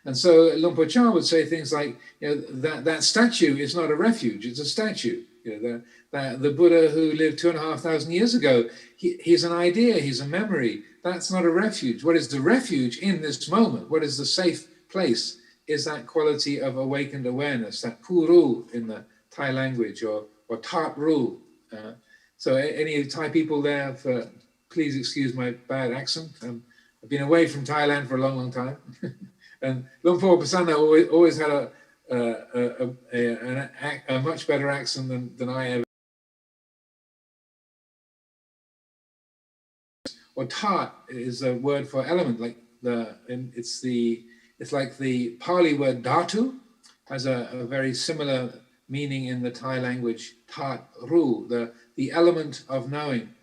And so Lumpur Cha would say things like, that statue is not a refuge; it's a statue. The Buddha who lived 2,500 years ago, he's an idea, he's a memory. That's not a refuge. What is the refuge in this moment? What is the safe place? Is that quality of awakened awareness, that puru in the Thai language, or tat ru. So any Thai people there, please excuse my bad accent. I've been away from Thailand for a long, long time. And Lumpur Pasana always had a much better accent than I ever. Or tat is a word for element, like It's like the Pali word dhatu has a very similar meaning in the Thai language, tat ru, the element of knowing.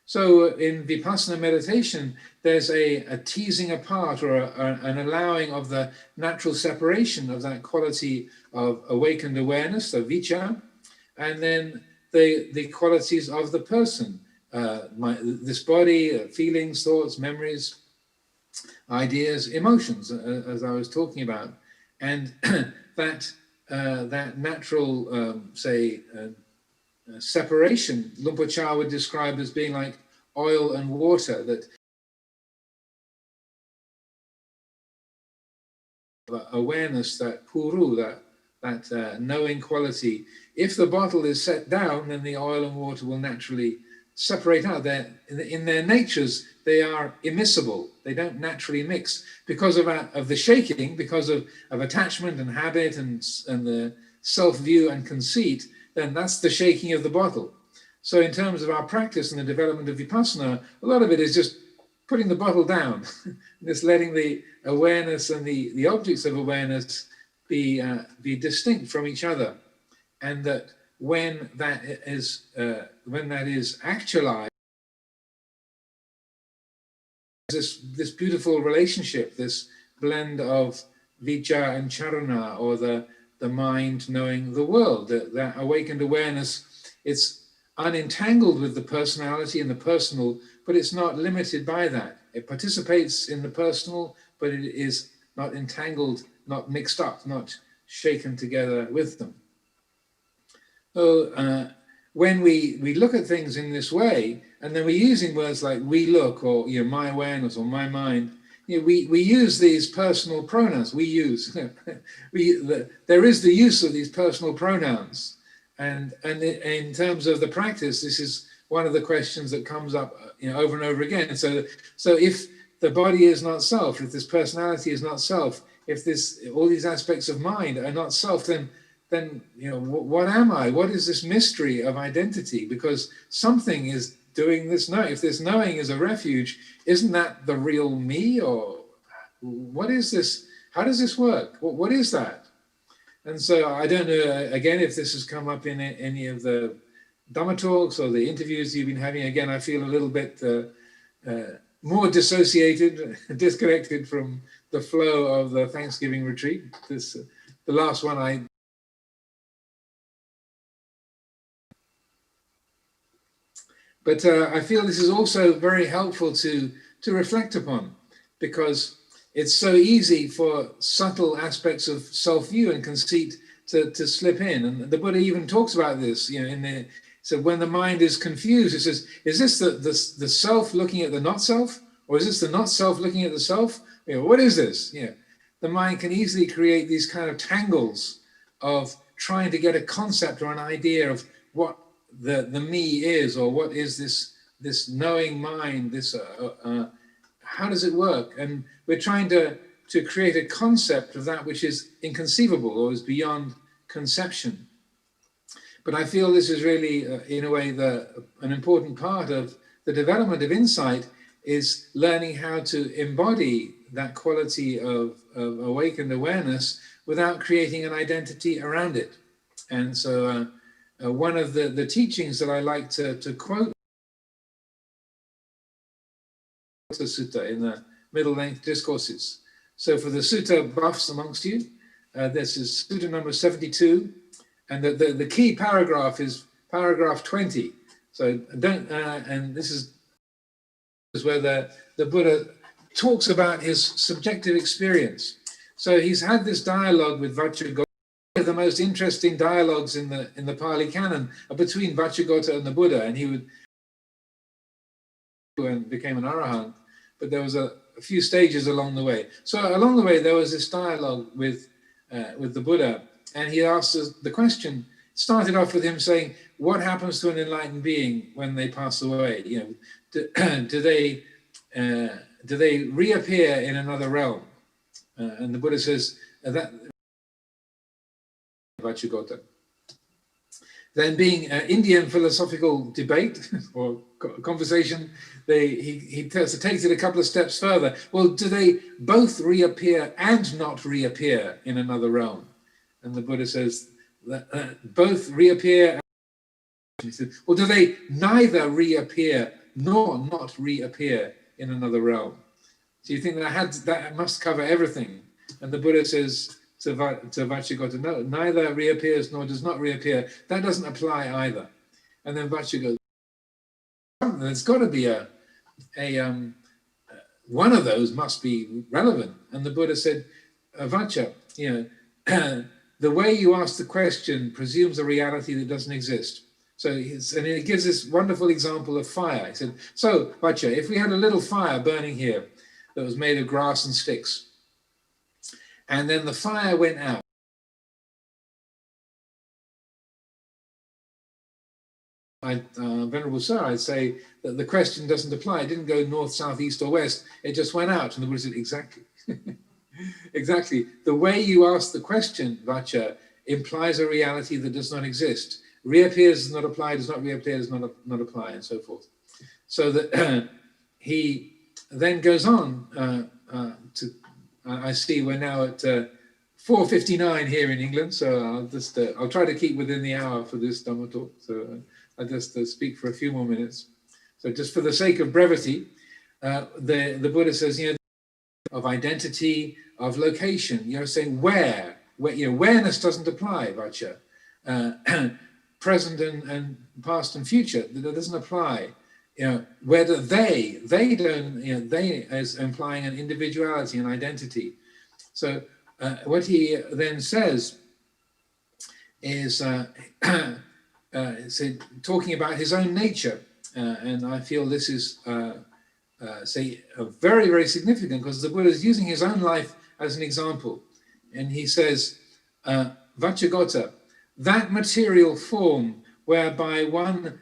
So in Vipassana meditation, there's a teasing apart or an allowing of the natural separation of that quality of awakened awareness, the vicca, and then the qualities of the person, this body, feelings, thoughts, memories, ideas, emotions, as I was talking about. And that natural, separation, Luang Por Chah would describe as being like oil and water, that awareness, that puru, that knowing quality. If the bottle is set down, then the oil and water will naturally separate out. In their natures, they are immiscible. They don't naturally mix because of the shaking, because of attachment and habit and the self-view and conceit. Then that's the shaking of the bottle. So in terms of our practice and the development of Vipassana, a lot of it is just putting the bottle down, just letting the awareness and the objects of awareness be distinct from each other, and that when that is actualized, this beautiful relationship, this blend of vicca and charana, or the mind knowing the world, that awakened awareness, it's unentangled with the personality and the personal, but it's not limited by that. It participates in the personal, but it is not entangled, not mixed up, not shaken together with them. So when we look at things in this way, and then we're using words like we look, or my awareness, or my mind, we use these personal pronouns. We use there is the use of these personal pronouns, and in terms of the practice, this is one of the questions that comes up over and over again. So if the body is not self, if this personality is not self, if all these aspects of mind are not self, then what am I? What is this mystery of identity? Because something is doing this knowing. If this knowing is a refuge, isn't that the real me? Or what is this? How does this work? What is that? And so I don't know, again, if this has come up in any of the Dhamma talks or the interviews you've been having. Again, I feel a little bit more dissociated, disconnected from the flow of the Thanksgiving retreat. The last one But I feel this is also very helpful to reflect upon, because it's so easy for subtle aspects of self-view and conceit to slip in. And the Buddha even talks about this, so when the mind is confused, it says, is this the self looking at the not self? Or is this the not self looking at the self? What is this? The mind can easily create these kind of tangles of trying to get a concept or an idea of what the me is, or what is this knowing mind, how does it work? And we're trying to create a concept of that which is inconceivable or is beyond conception. But I feel this is really, in a way, an important part of the development of insight, is learning how to embody that quality of awakened awareness without creating an identity around it. And so one of the teachings that I like to quote, the sutta in the middle length discourses. So for the sutta buffs amongst you, this is sutta number 72, and the key paragraph is paragraph 20. So and this is where the Buddha talks about his subjective experience. So he's had this dialogue with Vajragota. The most interesting dialogues in the Pali Canon are between Vajragota and the Buddha, and he became an arahant, but there was a few stages along the way. So along the way there was this dialogue with the Buddha, and he asked us the question. Started off with him saying, "What happens to an enlightened being when they pass away? Do they reappear in another realm?" And the Buddha says that Vajragota. then being Indian philosophical debate or conversation, he takes it a couple of steps further. Well, do they both reappear and not reappear in another realm? And the Buddha says that both reappear. He said, well, do they neither reappear nor not reappear in another realm? So you think that must cover everything? And the Buddha says to Vacchagotta, no, neither reappears nor does not reappear. That doesn't apply either. And then Vacchagotta, there's got to be one of those must be relevant. And the Buddha said, Vaccha, the way you ask the question presumes a reality that doesn't exist. So, and it gives this wonderful example of fire. He said, so, Vaccha, if we had a little fire burning here that was made of grass and sticks, and then the fire went out, Venerable Sir, I'd say that the question doesn't apply. It didn't go north, south, east, or west. It just went out. And the Buddha said, exactly. Exactly. The way you ask the question, Vaccha, implies a reality that does not exist. Reappears does not apply, does not reappear, does not apply, and so forth. So that he then goes on I see we're now at 4:59 here in England, so I'll try to keep within the hour for this Dhamma talk. So I'll just speak for a few more minutes. So just for the sake of brevity, the Buddha says, of identity, of location, saying where awareness doesn't apply, Vaccha. Present and past and future, that doesn't apply. Whether they don't, they as implying an individuality and identity. So what he then says is talking about his own nature, and I feel this is very, very significant, because the Buddha is using his own life as an example, and he says, Vacchagotta, that material form whereby one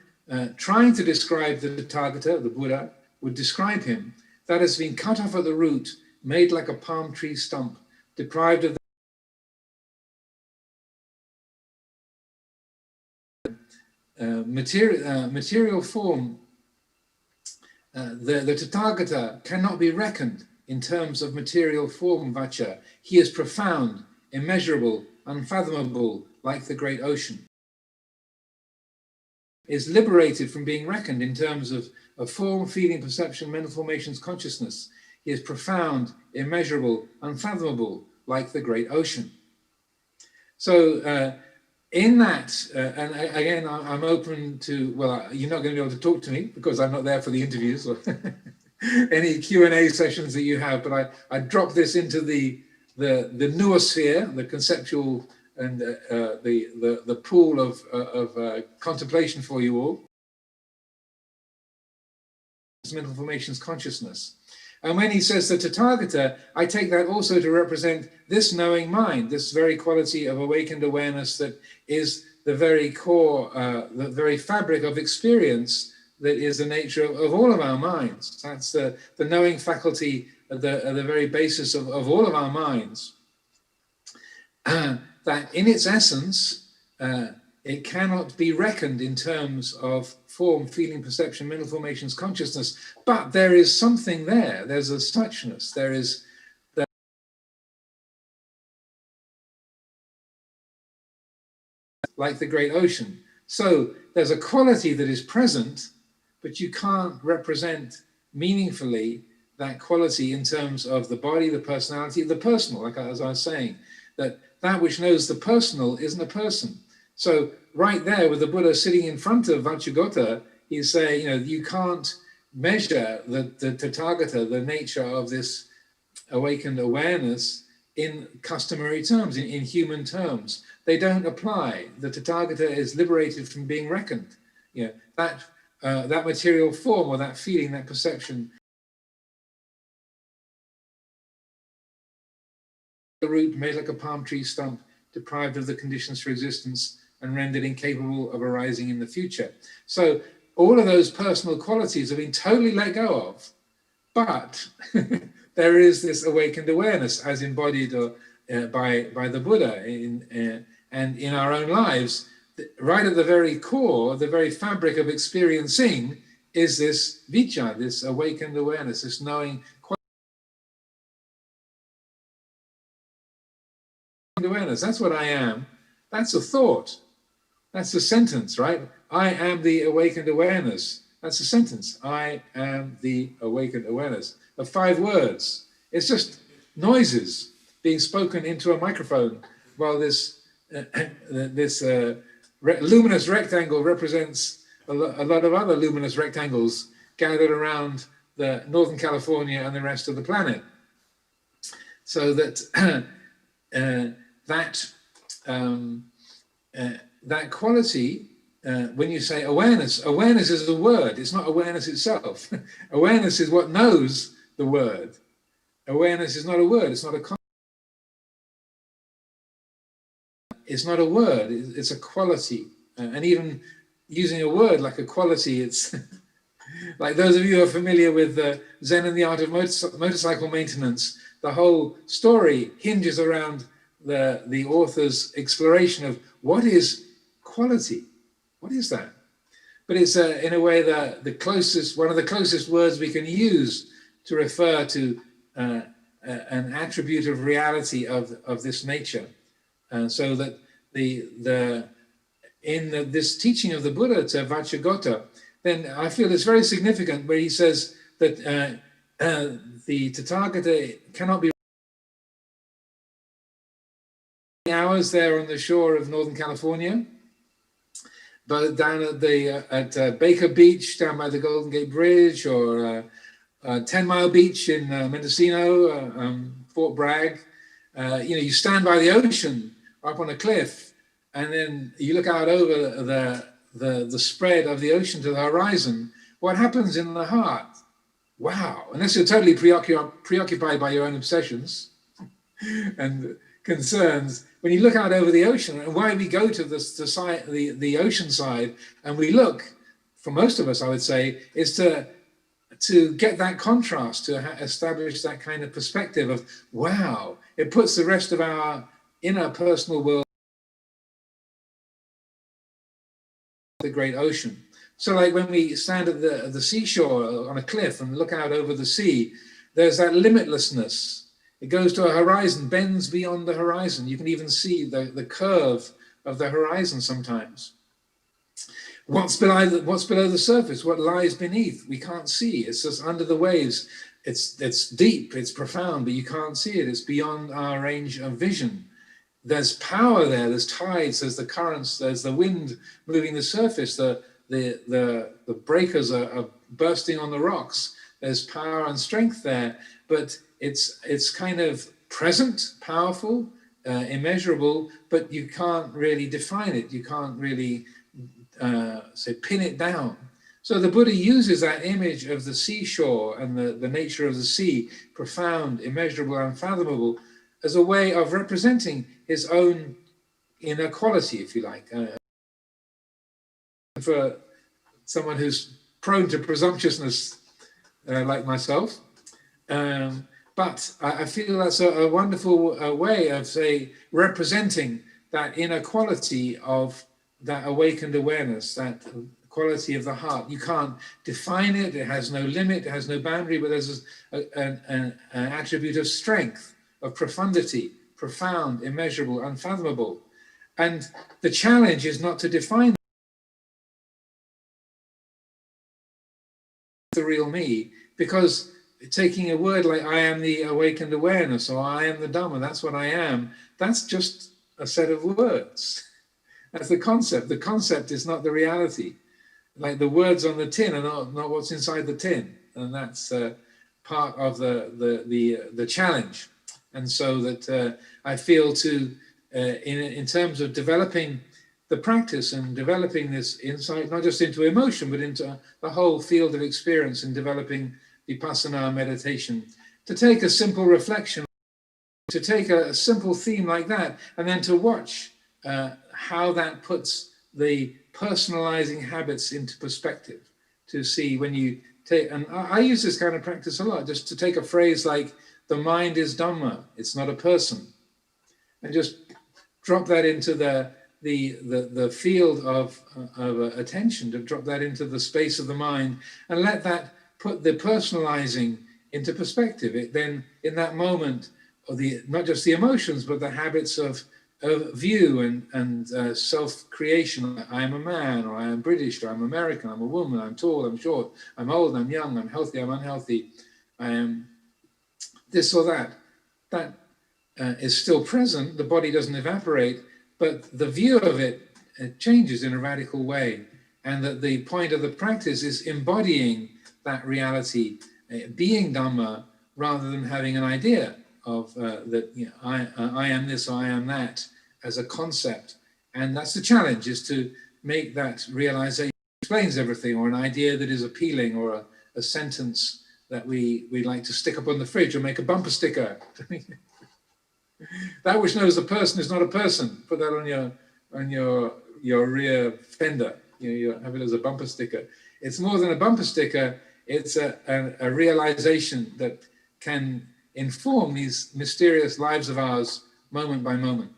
trying to describe the Tathagata, the Buddha, would describe him, that has been cut off at the root, made like a palm tree stump, deprived of the material form, the Tathagata cannot be reckoned in terms of material form, Vaccha. He is profound, immeasurable, unfathomable, like the great ocean. Is liberated from being reckoned in terms of form, feeling, perception, mental formations, consciousness. He is profound, immeasurable, unfathomable, like the great ocean. So in that, and again, I'm open to, well, you're not going to be able to talk to me because I'm not there for the interviews or any Q&A sessions that you have, but I drop this into the noosphere, the conceptual and the pool of contemplation for you all. Mental formations, consciousness. And when he says the Tathagata, I take that also to represent this knowing mind, this very quality of awakened awareness that is the very core, the very fabric of experience that is the nature of all of our minds. That's the knowing faculty at the very basis of all of our minds. That in its essence, it cannot be reckoned in terms of form, feeling, perception, mental formations, consciousness, but there is something there. There's a suchness. There is like the great ocean. So there's a quality that is present, but you can't represent meaningfully that quality in terms of the body, the personality, the personal, like as I was saying, that which knows the personal isn't a person. So right there with the Buddha sitting in front of Vacchagotta, he's saying, you can't measure the Tathagata, the nature of this awakened awareness in customary terms, in human terms. They don't apply. The Tathagata is liberated from being reckoned. That material form or that feeling, that perception, the root made like a palm tree stump, deprived of the conditions for existence and rendered incapable of arising in the future. So all of those personal qualities have been totally let go of, but there is this awakened awareness as embodied by the Buddha, and in our own lives, right at the very core, the very fabric of experiencing is this vijja, this awakened awareness, this knowing awareness. That's what I am. That's a thought. That's a sentence, right? I am the awakened awareness. That's a sentence. I am the awakened awareness. Of 5 words. It's just noises being spoken into a microphone while this luminous rectangle represents a lot of other luminous rectangles gathered around the Northern California and the rest of the planet. So that that quality, when you say awareness, awareness is the word. It's not awareness itself. Awareness is what knows the word. Awareness is not a word. It's not a concept. It's not a word. It's a quality. And even using a word like a quality, it's like those of you who are familiar with Zen and the Art of Motorcycle Maintenance, the whole story hinges around the author's exploration of what is quality. What is that? But it's in a way one of the closest words we can use to refer to an attribute of reality of this nature. So that this teaching of the Buddha to Vajragota, then I feel it's very significant where he says that the Tathagata cannot be hours there on the shore of Northern California, but down at Baker Beach, down by the Golden Gate Bridge, or 10 Mile Beach in Mendocino, Fort Bragg. You stand by the ocean up on a cliff, and then you look out over the spread of the ocean to the horizon. What happens in the heart? Wow! Unless you're totally preoccupied by your own obsessions and concerns, when you look out over the ocean, and why we go to the ocean side, and we look, for most of us, I would say, is to get that contrast, to establish that kind of perspective of, wow, it puts the rest of our inner personal world, the great ocean. So like when we stand at the seashore on a cliff and look out over the sea, there's that limitlessness. It goes to a horizon, bends beyond the horizon. You can even see the curve of the horizon sometimes. What's below the surface? What lies beneath? We can't see. It's just under the waves. It's deep, it's profound, but you can't see it. It's beyond our range of vision. There's power there. There's tides. There's the currents. There's the wind moving the surface. The breakers are bursting on the rocks. There's power and strength there, but it's kind of present, powerful, immeasurable, but you can't really define it. You can't really pin it down. So the Buddha uses that image of the seashore and the nature of the sea, profound, immeasurable, unfathomable, as a way of representing his own inner quality, if you like. For someone who's prone to presumptuousness like myself. But I feel that's a wonderful way of, say, representing that inner quality of that awakened awareness, that quality of the heart. You can't define it. It has no limit. It has no boundary, but there's an attribute of strength, of profundity, profound, immeasurable, unfathomable. And the challenge is not to define the real me, because taking a word like I am the awakened awareness, or I am the Dhamma, that's what I am, that's just a set of words. That's the concept. The concept is not the reality. Like the words on the tin are not what's inside the tin. And that's part of the challenge. And so that I feel in terms of developing the practice and developing this insight, not just into emotion, but into the whole field of experience and developing Vipassana meditation, to take a simple reflection, to take a simple theme like that, and then to watch how that puts the personalizing habits into perspective, to see when you take, and I use this kind of practice a lot, just to take a phrase like, the mind is Dhamma, it's not a person, and just drop that into the the field of attention, to drop that into the space of the mind, and let that put the personalizing into perspective. It then, in that moment, or not just the emotions, but the habits of view and self-creation. I am a man, or I am British, or I'm American, I'm a woman, I'm tall, I'm short, I'm old, I'm young, I'm healthy, I'm unhealthy, I am this or that. That is still present. The body doesn't evaporate, but the view of it changes in a radical way. And that the point of the practice is embodying that reality, being Dhamma, rather than having an idea of that, you know, I am this or I am that as a concept. And that's the challenge, is to make that realization explains everything, or an idea that is appealing, or a sentence that we'd like to stick up on the fridge or make a bumper sticker. That which knows a person is not a person. Put that on your rear fender. You have it as a bumper sticker. It's more than a bumper sticker. It's a realization that can inform these mysterious lives of ours moment by moment.